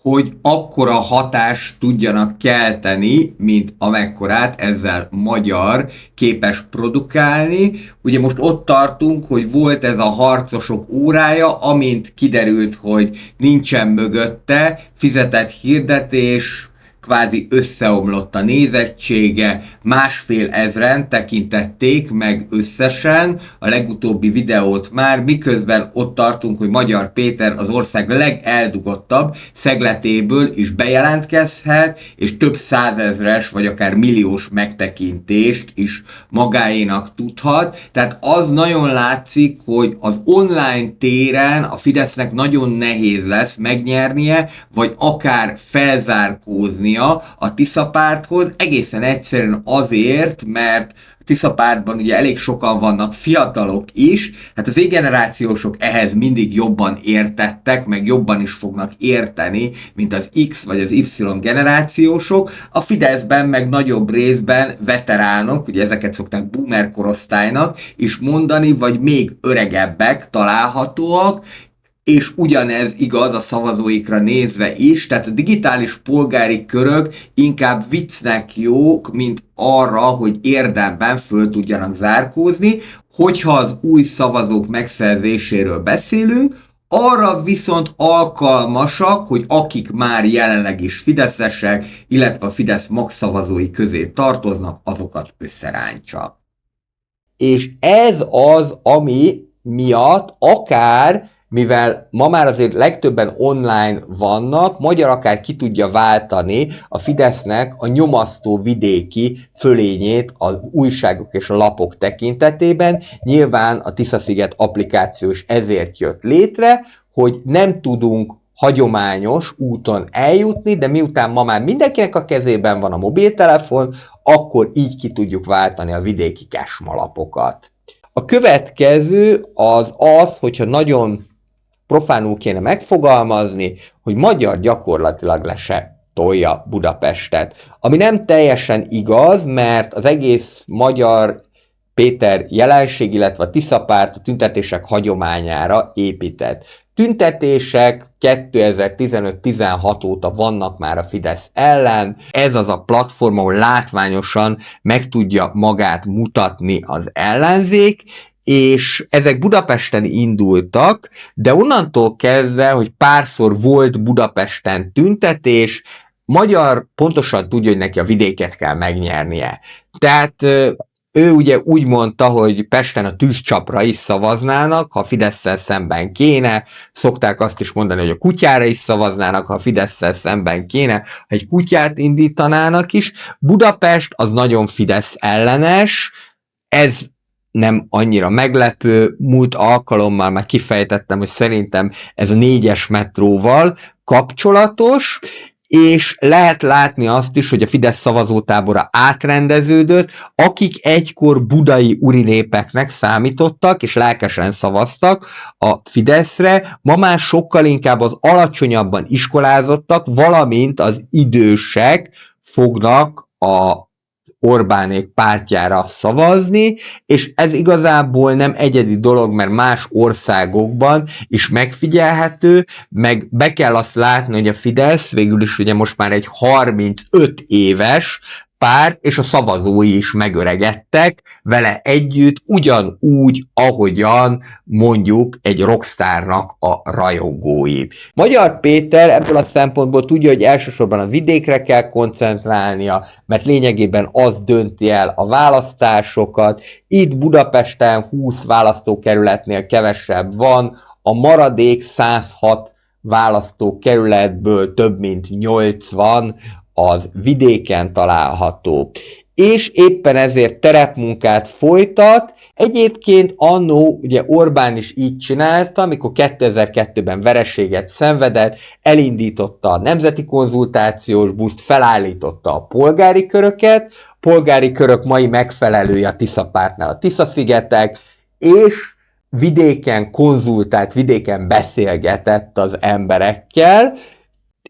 [SPEAKER 5] hogy akkora hatást tudjanak kelteni, mint amekkorát ezzel Magyar képes produkálni. Ugye most ott tartunk, hogy volt ez a harcosok órája, amint kiderült, hogy nincsen mögötte fizetett hirdetés, kvázi összeomlott a nézettsége, 1,5 ezren tekintették meg összesen a legutóbbi videót már, miközben ott tartunk, hogy Magyar Péter az ország legeldugottabb szegletéből is bejelentkezhet, és több százezres vagy akár milliós megtekintést is magáénak tudhat. Tehát az nagyon látszik, hogy az online téren a Fidesznek nagyon nehéz lesz megnyernie, vagy akár felzárkóznia a Tisza párthoz, egészen egyszerűen azért, mert Tisza pártban ugye elég sokan vannak fiatalok is, hát az Z-generációsok ehhez mindig jobban értettek, meg jobban is fognak érteni, mint az X vagy az Y generációsok, a Fideszben meg nagyobb részben veteránok, ugye ezeket szokták boomer korosztálynak is mondani, vagy még öregebbek találhatóak, és ugyanez igaz a szavazóikra nézve is, tehát a digitális polgári körök inkább viccnek jók, mint arra, hogy érdemben föl tudjanak zárkózni. Hogyha az új szavazók megszerzéséről beszélünk, arra viszont alkalmasak, hogy akik már jelenleg is fideszesek, illetve a Fidesz magszavazói közé tartoznak, azokat összerántsa. És ez az, ami miatt akár, mivel ma már azért legtöbben online vannak, magyar akár ki tudja váltani a Fidesznek a nyomasztó vidéki fölényét az újságok és a lapok tekintetében. Nyilván a Tisza-sziget applikációs ezért jött létre, hogy nem tudunk hagyományos úton eljutni, de miután ma már mindenkinek a kezében van a mobiltelefon, akkor így ki tudjuk váltani a vidéki kesmalapokat. A következő az, hogyha nagyon profánul kéne megfogalmazni, hogy magyar gyakorlatilag le se tolja Budapestet. Ami nem teljesen igaz, mert az egész Magyar Péter jelenség, illetve a Tisza párt a tüntetések hagyományára épített. Tüntetések 2015-16 óta vannak már a Fidesz ellen. Ez az a platform, ahol látványosan meg tudja magát mutatni az ellenzék, és ezek Budapesten indultak, de onnantól kezdve, hogy párszor volt Budapesten tüntetés, Magyar pontosan tudja, hogy neki a vidéket kell megnyernie. Tehát ő ugye úgy mondta, hogy Pesten a tűzcsapra is szavaznának, ha Fidesszel szemben kéne, szokták azt is mondani, hogy a kutyára is szavaznának, ha Fidesszel szemben kéne, ha egy kutyát indítanának is. Budapest az nagyon Fidesz ellenes, ez nem annyira meglepő, múlt alkalommal már kifejtettem, hogy szerintem ez a 4-es metróval kapcsolatos, és lehet látni azt is, hogy a Fidesz szavazótábora átrendeződött, akik egykor budai urinépeknek számítottak, és lelkesen szavaztak a Fideszre, ma már sokkal inkább az alacsonyabban iskolázottak, valamint az idősek fognak a Orbánék pártjára szavazni, és ez igazából nem egyedi dolog, mert más országokban is megfigyelhető, meg be kell azt látni, hogy a Fidesz végül is ugye most már egy 35 éves párt, és a szavazói is megöregedtek vele együtt, ugyanúgy, ahogyan mondjuk egy rockstárnak a rajongói. Magyar Péter ebből a szempontból tudja, hogy elsősorban a vidékre kell koncentrálnia, mert lényegében az dönti el a választásokat. Itt Budapesten 20 választókerületnél kevesebb van, a maradék 106 választókerületből több mint 80 az vidéken található. És éppen ezért terepmunkát folytat. Egyébként annó ugye Orbán is így csinálta, amikor 2002-ben vereséget szenvedett, elindította a nemzeti konzultációs buszt, felállította a polgári köröket, polgári körök mai megfelelője a Tisza pártnál a Tisza-szigetek, és vidéken konzultált, vidéken beszélgetett az emberekkel,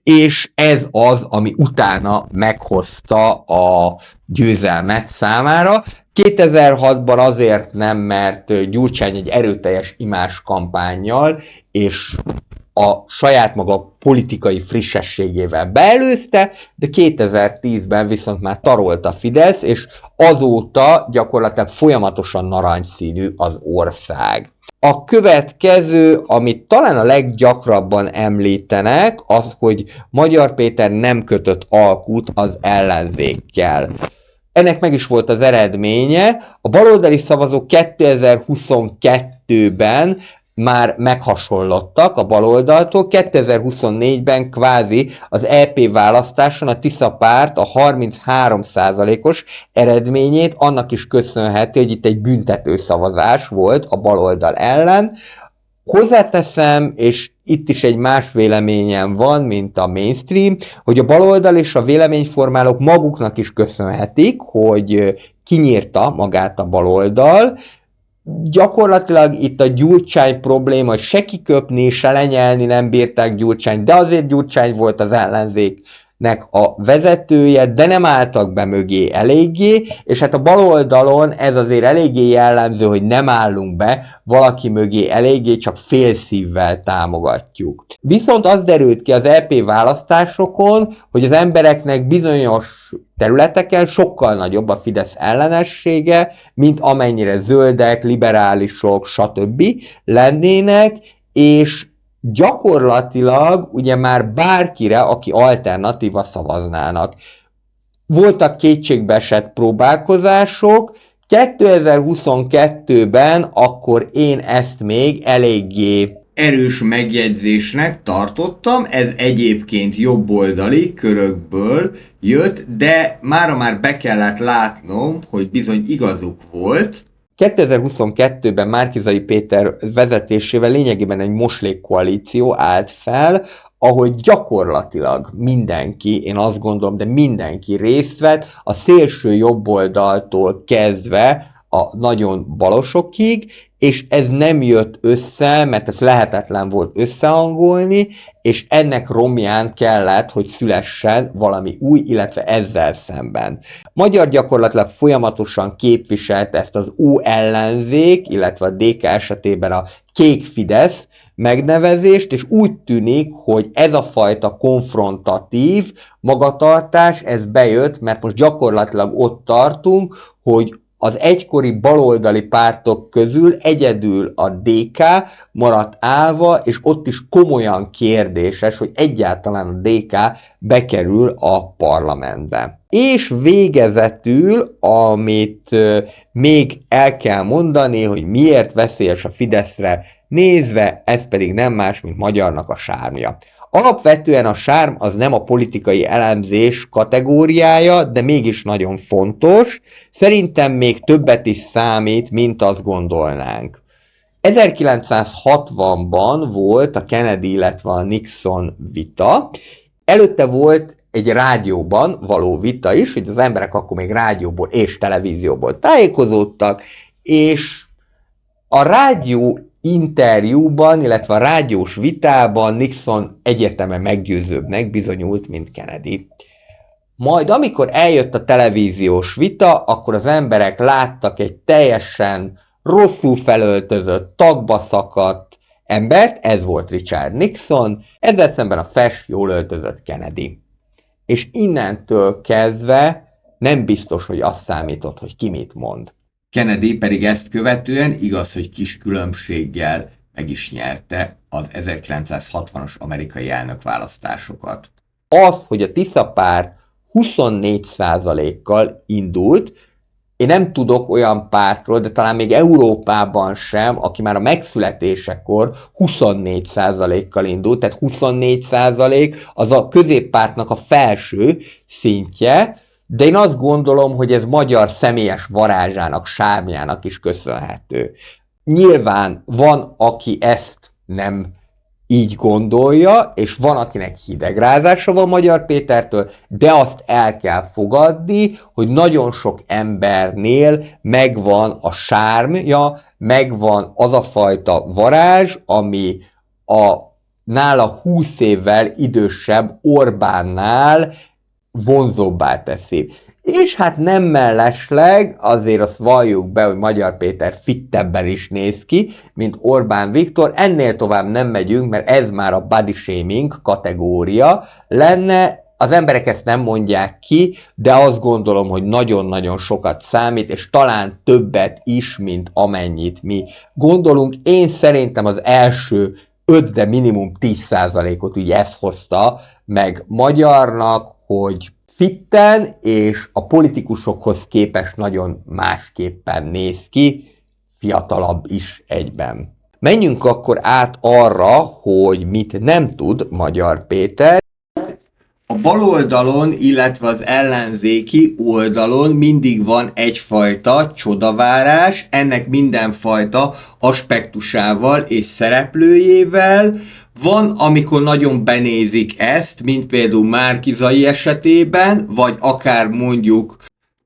[SPEAKER 5] és ez az, ami utána meghozta a győzelmet számára. 2006-ban azért nem, mert Gyurcsány egy erőteljes imáskampánnyal és a saját maga politikai frissességével beelőzte, de 2010-ben viszont már tarolt a Fidesz, és azóta gyakorlatilag folyamatosan narancsszínű az ország. A következő, amit talán a leggyakrabban említenek, az, hogy Magyar Péter nem kötött alkut az ellenzékkel. Ennek meg is volt az eredménye. A baloldali szavazók 2022-ben már meghasonlottak a baloldaltól. 2024-ben kvázi az EP választáson a Tisza párt a 33%-os eredményét annak is köszönheti, hogy itt egy büntető szavazás volt a baloldal ellen. Hozzáteszem, és itt is egy más véleményem van, mint a mainstream, hogy a baloldal és a véleményformálók maguknak is köszönhetik, hogy kinyírta magát a baloldal. Gyakorlatilag itt a Gyurcsány probléma, hogy se kiköpni, se lenyelni nem bírták Gyurcsányt, de azért Gyurcsány volt az ellenzéknek a vezetője, de nem álltak be mögé eléggé, és hát a baloldalon ez azért eléggé jellemző, hogy nem állunk be valaki mögé eléggé, csak félszívvel támogatjuk. Viszont az derült ki az EP választásokon, hogy az embereknek bizonyos területeken sokkal nagyobb a Fidesz ellenessége, mint amennyire zöldek, liberálisok, stb. Lennének, és gyakorlatilag ugye már bárkire, aki alternatíva szavaznának. Voltak kétségbeesett próbálkozások, 2022-ben akkor én ezt még eléggé erős megjegyzésnek tartottam, ez egyébként jobboldali körökből jött, de mára már be kellett látnom, hogy bizony igazuk volt. 2022-ben Márki-Zay Péter vezetésével lényegében egy moslékkoalíció állt fel, ahol gyakorlatilag mindenki, én azt gondolom, de mindenki részt vett, a szélső jobboldaltól kezdve a nagyon balosokig, és ez nem jött össze, mert ez lehetetlen volt összehangolni, és ennek romján kellett, hogy szülessen valami új, illetve ezzel szemben. Magyar gyakorlatilag folyamatosan képviselt ezt az ellenzék, illetve a DK esetében a kék Fidesz megnevezést, és úgy tűnik, hogy ez a fajta konfrontatív magatartás, ez bejött, mert most gyakorlatilag ott tartunk, hogy az egykori baloldali pártok közül egyedül a DK maradt állva, és ott is komolyan kérdéses, hogy egyáltalán a DK bekerül a parlamentbe. És végezetül, amit még el kell mondani, hogy miért veszélyes a Fideszre nézve, ez pedig nem más, mint Magyarnak a sármja. Alapvetően a sárm az nem a politikai elemzés kategóriája, de mégis nagyon fontos. Szerintem még többet is számít, mint azt gondolnánk. 1960-ban volt a Kennedy, illetve a Nixon vita. Előtte volt egy rádióban való vita is, hogy az emberek akkor még rádióból és televízióból tájékozódtak, és a rádió interjúban, illetve a rádiós vitában Nixon egyértelműen meggyőzőbbnek bizonyult, mint Kennedy. Majd amikor eljött a televíziós vita, akkor az emberek láttak egy teljesen rosszul felöltözött, tagba szakadt embert, ez volt Richard Nixon, ezzel szemben a fresh, jól öltözött Kennedy. És innentől kezdve nem biztos, hogy azt számított, hogy ki mit mond. Kennedy pedig ezt követően, igaz, hogy kis különbséggel meg is nyerte az 1960-as amerikai elnökválasztásokat. Az, hogy a Tisza párt 24%-kal indult, én nem tudok olyan pártról, de talán még Európában sem, aki már a megszületésekor 24%-kal indult, tehát 24% az a középpártnak a felső szintje, de én azt gondolom, hogy ez magyar személyes varázsának, sármjának is köszönhető. Nyilván van, aki ezt nem így gondolja, és van, akinek hidegrázása van Magyar Pétertől, de azt el kell fogadni, hogy nagyon sok embernél megvan a sármja, megvan az a fajta varázs, ami a nála 20 évvel idősebb Orbánnál vonzóbbá teszi. És hát nem mellesleg, azért azt valljuk be, hogy Magyar Péter fittebben is néz ki, mint Orbán Viktor, ennél tovább nem megyünk, mert ez már a body shaming kategória lenne, az emberek ezt nem mondják ki, de azt gondolom, hogy nagyon-nagyon sokat számít, és talán többet is, mint amennyit mi gondolunk. Én szerintem az első 5, de minimum 10%-ot ugye ezt hozta meg Magyarnak, hogy fitten és a politikusokhoz képest nagyon másképpen néz ki, fiatalabb is egyben. Menjünk akkor át arra, hogy mit nem tud Magyar Péter. A baloldalon, illetve az ellenzéki oldalon mindig van egyfajta csodavárás, ennek mindenfajta aspektusával és szereplőjével. Van, amikor nagyon benézik ezt, mint például Márki-Zay esetében, vagy akár mondjuk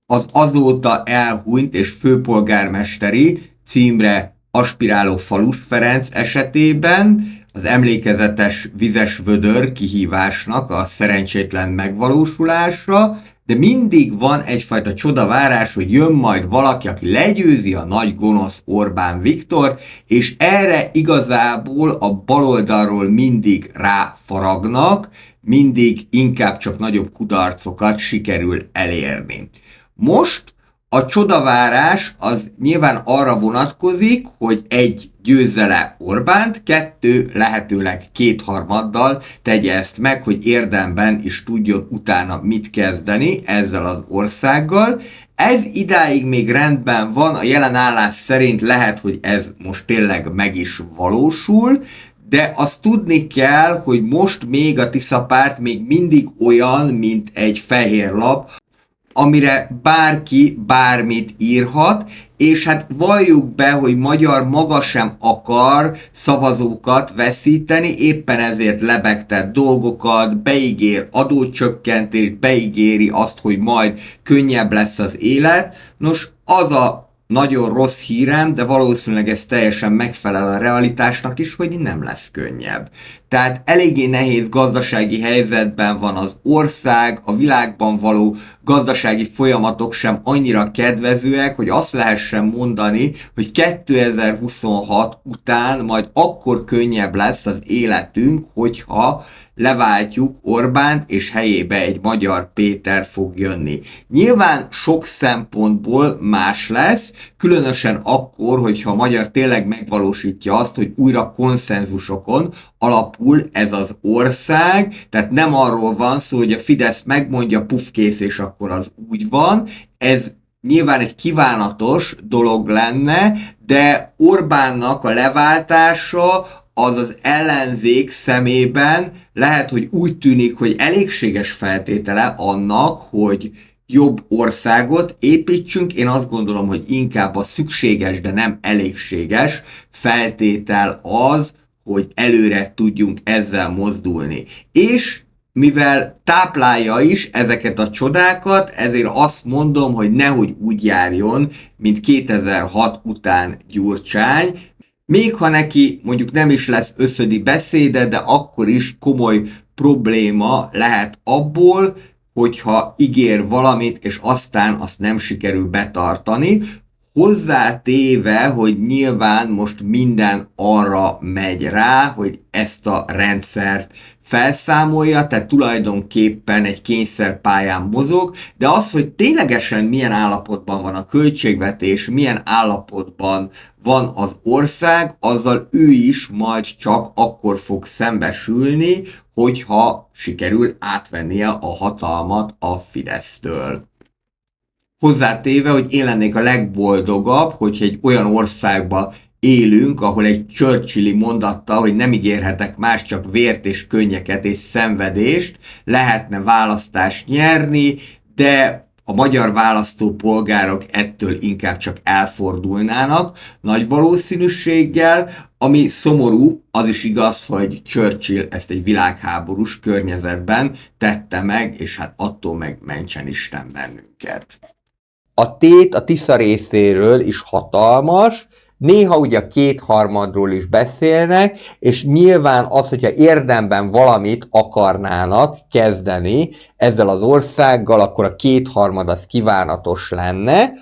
[SPEAKER 5] az azóta elhunyt és főpolgármesteri címre aspiráló Falus Ferenc esetében, az emlékezetes vizes vödör kihívásnak a szerencsétlen megvalósulása, de mindig van egyfajta csodavárás, hogy jön majd valaki, aki legyőzi a nagy gonosz Orbán Viktort, és erre igazából a baloldalról mindig ráfaragnak, mindig inkább csak nagyobb kudarcokat sikerül elérni. Most A csodavárás az nyilván arra vonatkozik, hogy egy, győzze le Orbánt, 2, lehetőleg 2/3 tegye ezt meg, hogy érdemben is tudjon utána mit kezdeni ezzel az országgal. Ez idáig még rendben van, a jelen állás szerint lehet, hogy ez most tényleg meg is valósul, de azt tudni kell, hogy most még a Tisza párt még mindig olyan, mint egy fehér lap, amire bárki bármit írhat, és hát valljuk be, hogy Magyar maga sem akar szavazókat veszíteni, éppen ezért lebegtet dolgokat, beígér adócsökkentést, beígéri azt, hogy majd könnyebb lesz az élet. Nos, az a nagyon rossz hírem, de valószínűleg ez teljesen megfelel a realitásnak is, hogy nem lesz könnyebb. Tehát eléggé nehéz gazdasági helyzetben van az ország, a világban való gazdasági folyamatok sem annyira kedvezőek, hogy azt lehessen mondani, hogy 2026 után majd akkor könnyebb lesz az életünk, hogyha leváltjuk Orbánt, és helyébe egy Magyar Péter fog jönni. Nyilván sok szempontból más lesz, különösen akkor, hogyha a Magyar tényleg megvalósítja azt, hogy újra konszenzusokon alapul ez az ország, tehát nem arról van szó, hogy a Fidesz megmondja pufkész, és akkor az úgy van. Ez nyilván egy kívánatos dolog lenne, de Orbánnak a leváltása az ellenzék szemében lehet, hogy úgy tűnik, hogy elégséges feltétele annak, hogy jobb országot építsünk. Én azt gondolom, hogy inkább a szükséges, de nem elégséges feltétel az, hogy előre tudjunk ezzel mozdulni. És mivel táplálja is ezeket a csodákat, ezért azt mondom, hogy nehogy úgy járjon, mint 2006 után Gyurcsány, még ha neki mondjuk nem is lesz összödi beszéde, de akkor is komoly probléma lehet abból, hogyha ígér valamit, és aztán azt nem sikerül betartani, hozzátéve, hogy nyilván most minden arra megy rá, hogy ezt a rendszert felszámolja, tehát tulajdonképpen egy kényszerpályán mozog, de az, hogy ténylegesen milyen állapotban van a költségvetés, milyen állapotban van az ország, azzal ő is majd csak akkor fog szembesülni, hogyha sikerül átvennie a hatalmat a Fidesztől. Hozzátéve, hogy én lennék a legboldogabb, hogyha egy olyan országba élünk, ahol egy Churchilli mondattal, hogy nem ígérhetek más, csak vért és könnyeket és szenvedést, lehetne választást nyerni, de a magyar választópolgárok ettől inkább csak elfordulnának nagy valószínűséggel, ami szomorú, az is igaz, hogy Churchill ezt egy világháborús környezetben tette meg, és hát attól meg mentsen Isten bennünket. A tét a Tisza részéről is hatalmas, néha ugye a 2/3 is beszélnek, és nyilván az, hogyha érdemben valamit akarnának kezdeni ezzel az országgal, akkor a 2/3 az kívánatos lenne,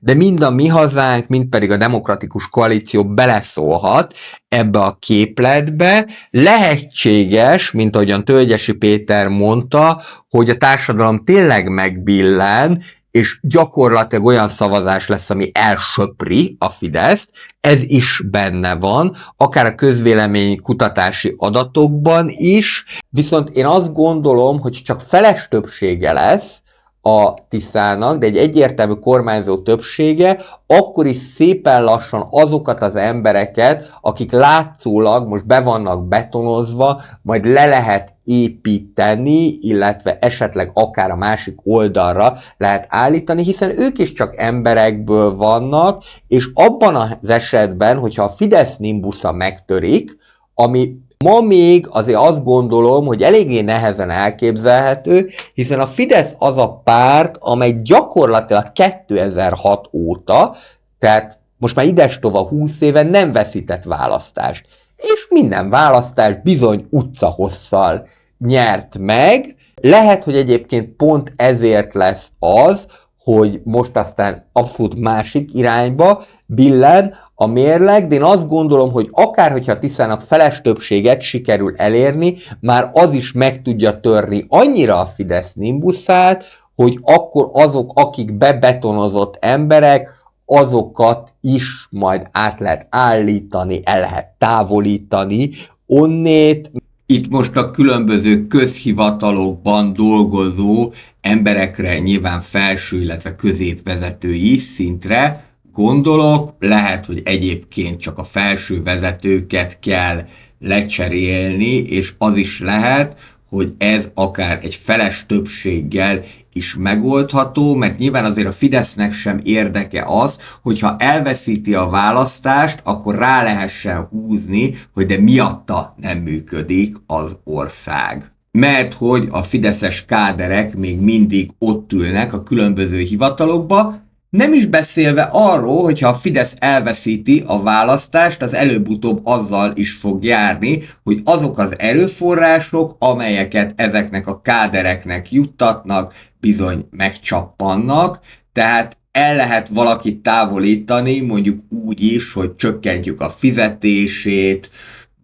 [SPEAKER 5] de mind a Mi Hazánk, mind pedig a Demokratikus Koalíció beleszólhat ebbe a képletbe. Lehetséges, mint ahogyan Tölgyesi Péter mondta, hogy a társadalom tényleg megbillen, és gyakorlatilag olyan szavazás lesz, ami elsöpri a Fideszt, ez is benne van, akár a közvélemény kutatási adatokban is, viszont én azt gondolom, hogy csak feles többsége lesz a Tiszának, de egy egyértelmű kormányzó többsége, akkor is szépen lassan azokat az embereket, akik látszólag most be vannak betonozva, majd le lehet építeni, illetve esetleg akár a másik oldalra lehet állítani, hiszen ők is csak emberekből vannak, és abban az esetben, hogyha a Fidesz nimbusza megtörik, ami ma még azért azt gondolom, hogy eléggé nehezen elképzelhető, hiszen a Fidesz az a párt, amely gyakorlatilag 2006 óta, tehát most már idestova 20 éve nem veszített választást. És minden választást bizony utcahosszal nyert meg. Lehet, hogy egyébként pont ezért lesz az, hogy most aztán abszolút másik irányba billen a mérleg, de én azt gondolom, hogy akár hogyha a Tiszának feles többséget sikerül elérni, már az is meg tudja törni annyira a Fidesz nimbuszát, hogy akkor azok, akik bebetonozott emberek, azokat is majd át lehet állítani, el lehet távolítani onnét. Itt most a különböző közhivatalokban dolgozó emberekre, nyilván felső, illetve középvezetői szintre gondolok, lehet, hogy egyébként csak a felső vezetőket kell lecserélni, és az is lehet, hogy ez akár egy feles többséggel is megoldható, mert nyilván azért a Fidesznek sem érdeke az, hogyha elveszíti a választást, akkor rá lehessen húzni, hogy de miatta nem működik az ország. Mert hogy a fideszes káderek még mindig ott ülnek a különböző hivatalokba, nem is beszélve arról, hogyha a Fidesz elveszíti a választást, az előbb-utóbb azzal is fog járni, hogy azok az erőforrások, amelyeket ezeknek a kádereknek juttatnak, bizony megcsappannak, tehát el lehet valakit távolítani, mondjuk úgy is, hogy csökkentjük a fizetését,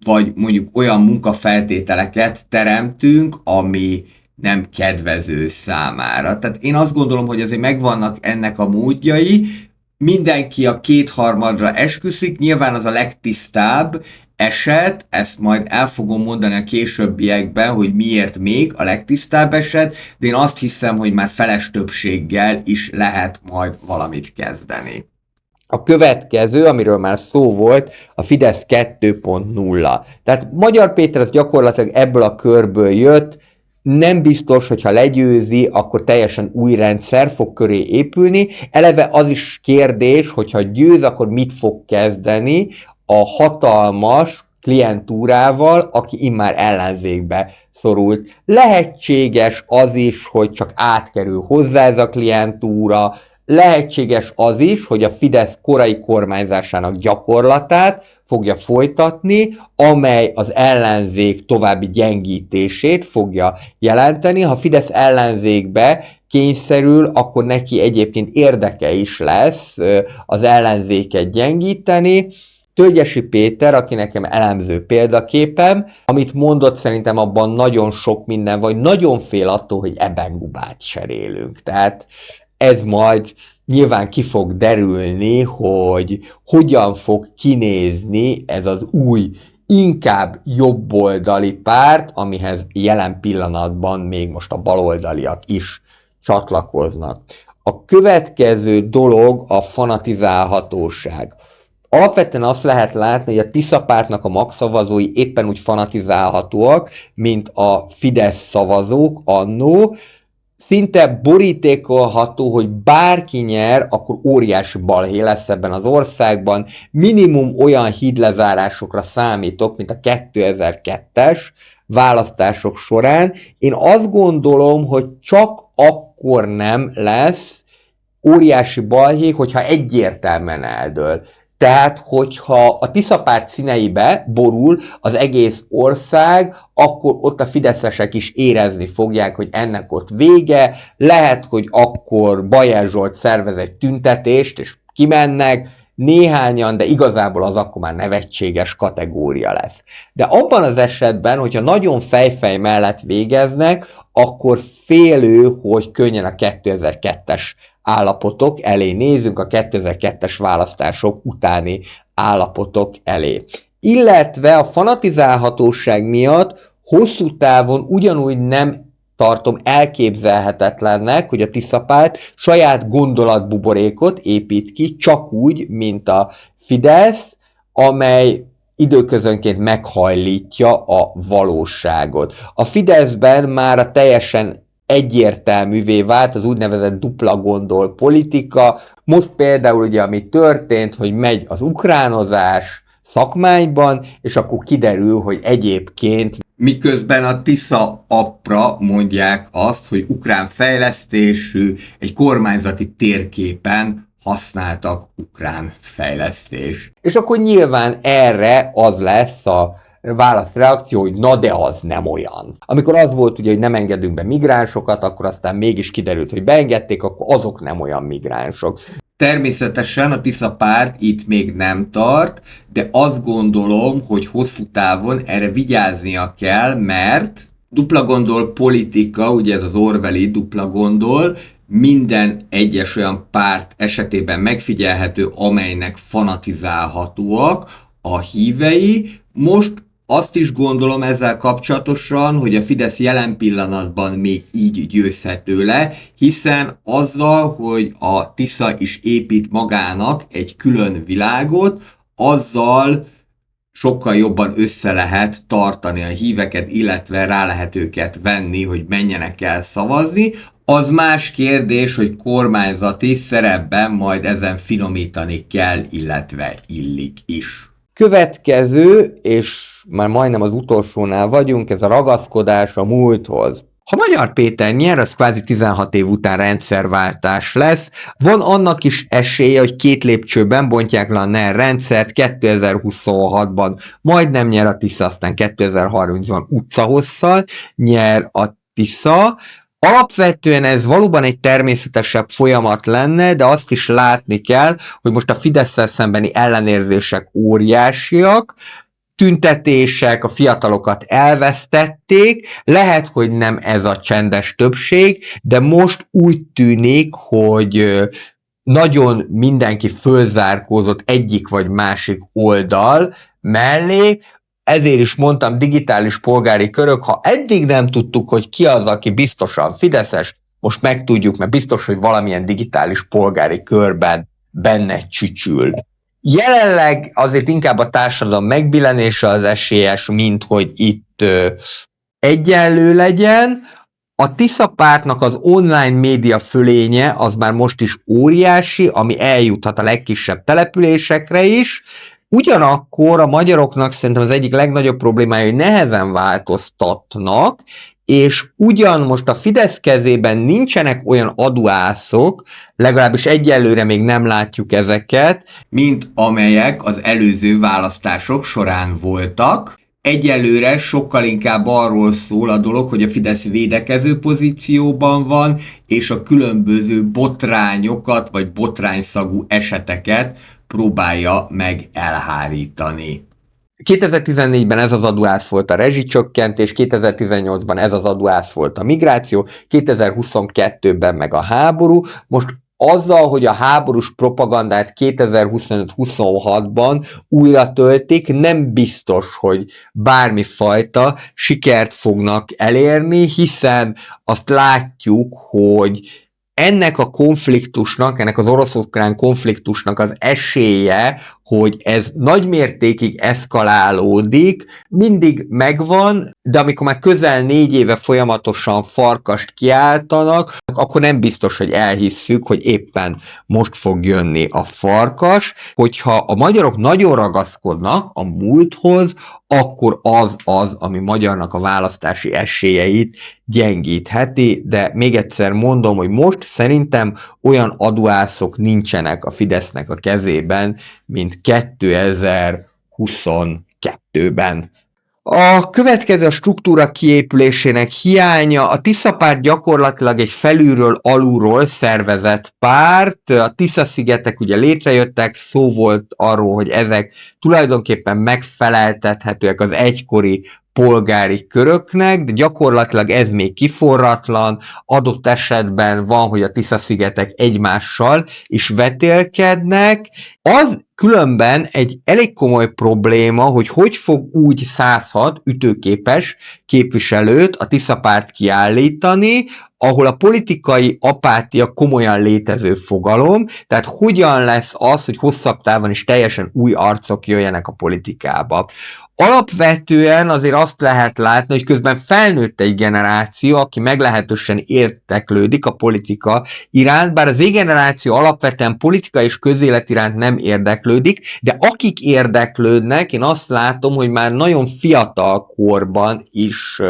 [SPEAKER 5] vagy mondjuk olyan munkafeltételeket teremtünk, ami nem kedvező számára. Tehát én azt gondolom, hogy azért megvannak ennek a módjai, mindenki a kétharmadra esküszik, nyilván az a legtisztább eset, ezt majd el fogom mondani a későbbiekben, hogy miért még a legtisztább eset, de én azt hiszem, hogy már feles többséggel is lehet majd valamit kezdeni. A következő, amiről már szó volt, a Fidesz 2.0. Tehát Magyar Péter az gyakorlatilag ebből a körből jött, nem biztos, hogyha legyőzi, akkor teljesen új rendszer fog köré épülni. Eleve az is kérdés, hogyha győz, akkor mit fog kezdeni a hatalmas klientúrával, aki immár ellenzékbe szorult. Lehetséges az is, hogy csak átkerül hozzá ez a klientúra, lehetséges az is, hogy a Fidesz korai kormányzásának gyakorlatát fogja folytatni, amely az ellenzék további gyengítését fogja jelenteni. Ha Fidesz ellenzékbe kényszerül, akkor neki egyébként érdeke is lesz az ellenzéket gyengíteni. Tölgyesi Péter, aki nekem elemző példaképem, amit mondott, szerintem abban nagyon sok minden, vagy nagyon fél attól, hogy ebengubát cserélünk. Tehát ez majd nyilván ki fog derülni, hogy hogyan fog kinézni ez az új, inkább jobboldali párt, amihez jelen pillanatban még most a baloldaliak is csatlakoznak. A következő dolog a fanatizálhatóság. Alapvetően azt lehet látni, hogy a Tisza pártnak a magszavazói éppen úgy fanatizálhatóak, mint a Fidesz szavazók annó. Szinte borítékolható, hogy bárki nyer, akkor óriási balhé lesz ebben az országban. Minimum olyan hídlezárásokra számítok, mint a 2002-es választások során. Én azt gondolom, hogy csak akkor nem lesz óriási balhé, hogyha egyértelműen eldől. Tehát, hogyha a Tisza párt színeibe borul az egész ország, akkor ott a fideszesek is érezni fogják, hogy ennek ott vége. Lehet, hogy akkor Bajer Zsolt szervez egy tüntetést, és kimennek néhányan, de igazából az akkor már nevetséges kategória lesz. De abban az esetben, hogyha nagyon fejfej mellett végeznek, akkor félő, hogy könnyen a 2002-es állapotok elé nézünk, a 2002-es választások utáni állapotok elé. Illetve a fanatizálhatóság miatt hosszú távon ugyanúgy nem tartom elképzelhetetlennek, hogy a Tisza párt saját gondolatbuborékot épít ki, csak úgy, mint a Fidesz, amely időközönként meghajlítja a valóságot. A Fideszben már a teljesen egyértelművé vált az úgynevezett dupla gondol politika. Most például ugye, ami történt, hogy megy az ukránozás szakmányban, és akkor kiderül, hogy egyébként miközben a Tisza appra mondják azt, hogy ukrán fejlesztésű, egy kormányzati térképen használtak ukrán fejlesztést. És akkor nyilván erre az lesz a válaszreakció, hogy na de az nem olyan. Amikor az volt ugye, hogy nem engedünk be migránsokat, akkor aztán mégis kiderült, hogy beengedték, akkor azok nem olyan migránsok. Természetesen a Tisza párt itt még nem tart, de azt gondolom, hogy hosszú távon erre vigyáznia kell, mert Dupla gondol politika, ugye ez az Orwelli dupla gondol, minden egyes olyan párt esetében megfigyelhető, amelynek fanatizálhatóak a hívei. Most azt is gondolom ezzel kapcsolatosan, hogy a Fidesz jelen pillanatban még így győzhető le, hiszen azzal, hogy a Tisza is épít magának egy külön világot, azzal sokkal jobban össze lehet tartani a híveket, illetve rá lehet őket venni, hogy menjenek el szavazni. Az más kérdés, hogy kormányzati szerepben majd ezen finomítani kell, illetve illik is. Következő, és már majdnem az utolsónál vagyunk, ez a ragaszkodás a múlthoz. Ha Magyar Péter nyer, az kvázi 16 év után rendszerváltás lesz. Van annak is esélye, hogy 2 lépcsőben bontják le a NER rendszert, 2026-ban majdnem nyer a Tisza, aztán 2030-ban utcahosszal nyer a Tisza. Alapvetően ez valóban egy természetesebb folyamat lenne, de azt is látni kell, hogy most a Fidesszel szembeni ellenérzések óriásiak, tüntetések, a fiatalokat elvesztették, lehet, hogy nem ez a csendes többség, de most úgy tűnik, hogy nagyon mindenki fölzárkózott egyik vagy másik oldal mellé, ezért is mondtam, digitális polgári körök, ha eddig nem tudtuk, hogy ki az, aki biztosan fideszes, most megtudjuk, mert biztos, hogy valamilyen digitális polgári körben benne csücsül. Jelenleg azért inkább a társadalom megbillenése az esélyes, mint hogy itt egyenlő legyen. A Tisza pártnak az online média fölénye az már most is óriási, ami eljuthat a legkisebb településekre is. Ugyanakkor a magyaroknak szerintem az egyik legnagyobb problémája, hogy nehezen változtatnak, és ugyan most a Fidesz kezében nincsenek olyan aduászok, legalábbis egyelőre még nem látjuk ezeket, mint amelyek az előző választások során voltak. Egyelőre sokkal inkább arról szól a dolog, hogy a Fidesz védekező pozícióban van, és a különböző botrányokat vagy botrányszagú eseteket próbálja meg elhárítani. 2014-ben ez az aduász volt a rezsicsökkentés, 2018-ban ez az aduász volt a migráció, 2022-ben meg a háború. Most azzal, hogy a háborús propagandát 2025-26-ban újra töltik, nem biztos, hogy bármifajta sikert fognak elérni, hiszen azt látjuk, hogy ennek a konfliktusnak, ennek az orosz-ukrán konfliktusnak az esélye, hogy ez nagy mértékig eszkalálódik, mindig megvan, de amikor már közel 4 éve folyamatosan farkast kiáltanak, akkor nem biztos, hogy elhisszük, hogy éppen most fog jönni a farkas. Hogyha a magyarok nagyon ragaszkodnak a múlthoz, akkor az, ami magyarnak a választási esélyeit gyengítheti, de még egyszer mondom, hogy most szerintem olyan aduászok nincsenek a Fidesznek a kezében, mint 2022-ben. A következő a struktúra kiépülésének hiánya. A Tisza párt gyakorlatilag egy felülről alulról szervezett párt. A Tisza-szigetek ugye létrejöttek, szó volt arról, hogy ezek tulajdonképpen megfeleltethetőek az egykori polgári köröknek, de gyakorlatilag ez még kiforratlan, adott esetben van, hogy a Tisza-szigetek egymással is vetélkednek. Az különben egy elég komoly probléma, hogy fog úgy 106 ütőképes képviselőt a Tisza párt kiállítani, ahol a politikai apátia komolyan létező fogalom, tehát hogyan lesz az, hogy hosszabb távon is teljesen új arcok jöjjenek a politikába. Alapvetően azért azt lehet látni, hogy közben felnőtt egy generáció, aki meglehetősen érdeklődik a politika iránt, bár az Z-generáció alapvetően politika és közélet iránt nem érdeklődik, de akik érdeklődnek, én azt látom, hogy már nagyon fiatal korban is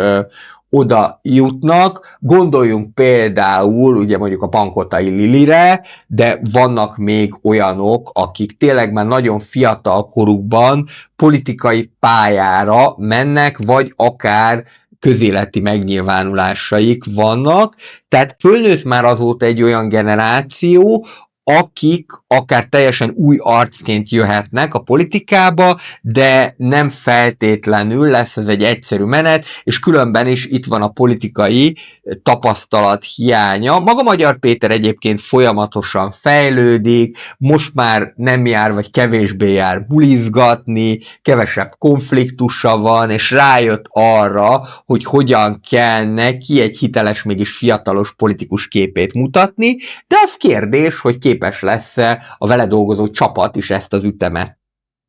[SPEAKER 5] oda jutnak. Gondoljunk például ugye mondjuk a Pankotai Lilire, de vannak még olyanok, akik tényleg már nagyon fiatal korukban politikai pályára mennek, vagy akár közéleti megnyilvánulásaik vannak. Tehát fölnőtt már azóta egy olyan generáció, akik akár teljesen új arcként jöhetnek a politikába, de nem feltétlenül lesz ez egy egyszerű menet, és különben is itt van a politikai tapasztalat hiánya. Maga Magyar Péter egyébként folyamatosan fejlődik, most már nem jár, vagy kevésbé jár bulizgatni, kevesebb konfliktusa van, és rájött arra, hogy hogyan kell neki egy hiteles, mégis fiatalos politikus képét mutatni, de az kérdés, hogy képes lesz-e a vele dolgozó csapat is ezt az ütemet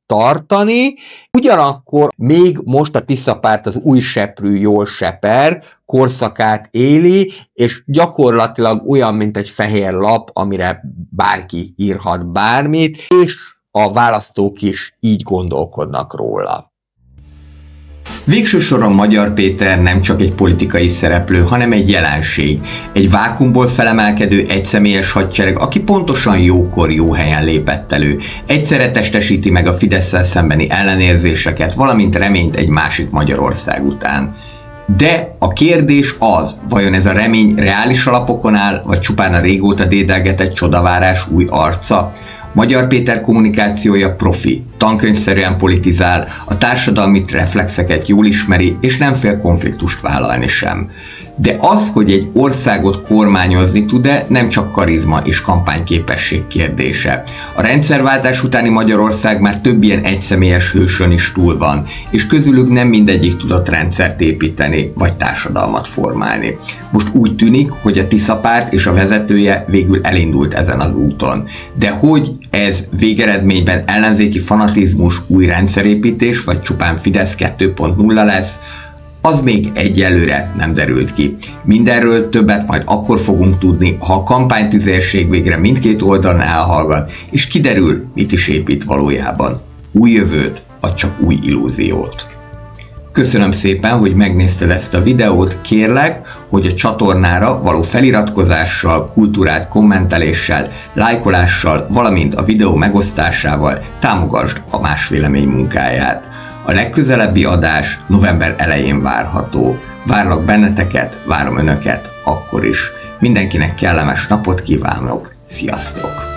[SPEAKER 5] tartani. Ugyanakkor még most a Tisza-párt az új seprű jól seper korszakát éli, és gyakorlatilag olyan, mint egy fehér lap, amire bárki írhat bármit, és a választók is így gondolkodnak róla. Végső soron Magyar Péter nem csak egy politikai szereplő, hanem egy jelenség. Egy vákuumból felemelkedő egyszemélyes hadsereg, aki pontosan jókor, jó helyen lépett elő. Egyszerre testesíti meg a Fidesszel szembeni ellenérzéseket, valamint reményt egy másik Magyarország után. De a kérdés az, vajon ez a remény reális alapokon áll, vagy csupán a régóta dédelgetett csodavárás új arca? Magyar Péter kommunikációja profi, tankönyvszerűen politizál, a társadalmi reflexeket jól ismeri, és nem fél konfliktust vállalni sem. De az, hogy egy országot kormányozni tud-e, nem csak karizma és kampányképesség kérdése. A rendszerváltás utáni Magyarország már több ilyen egyszemélyes hősön is túl van, és közülük nem mindegyik tudott rendszert építeni, vagy társadalmat formálni. Most úgy tűnik, hogy a Tisza-párt és a vezetője végül elindult ezen az úton. De hogy ez végeredményben ellenzéki fanatizmus, új rendszerépítés, vagy csupán Fidesz 2.0 lesz, az még egyelőre nem derült ki. Mindenről többet majd akkor fogunk tudni, ha a kampánytüzérség végre mindkét oldalon elhallgat, és kiderül, mit is épít valójában. Új jövőt, vagy csak új illúziót. Köszönöm szépen, hogy megnézted ezt a videót, kérlek, hogy a csatornára való feliratkozással, kultúrált kommenteléssel, lájkolással, valamint a videó megosztásával támogasd a Más Vélemény munkáját. A legközelebbi adás november elején várható. Várlak benneteket, várom önöket akkor is. Mindenkinek kellemes napot kívánok, sziasztok!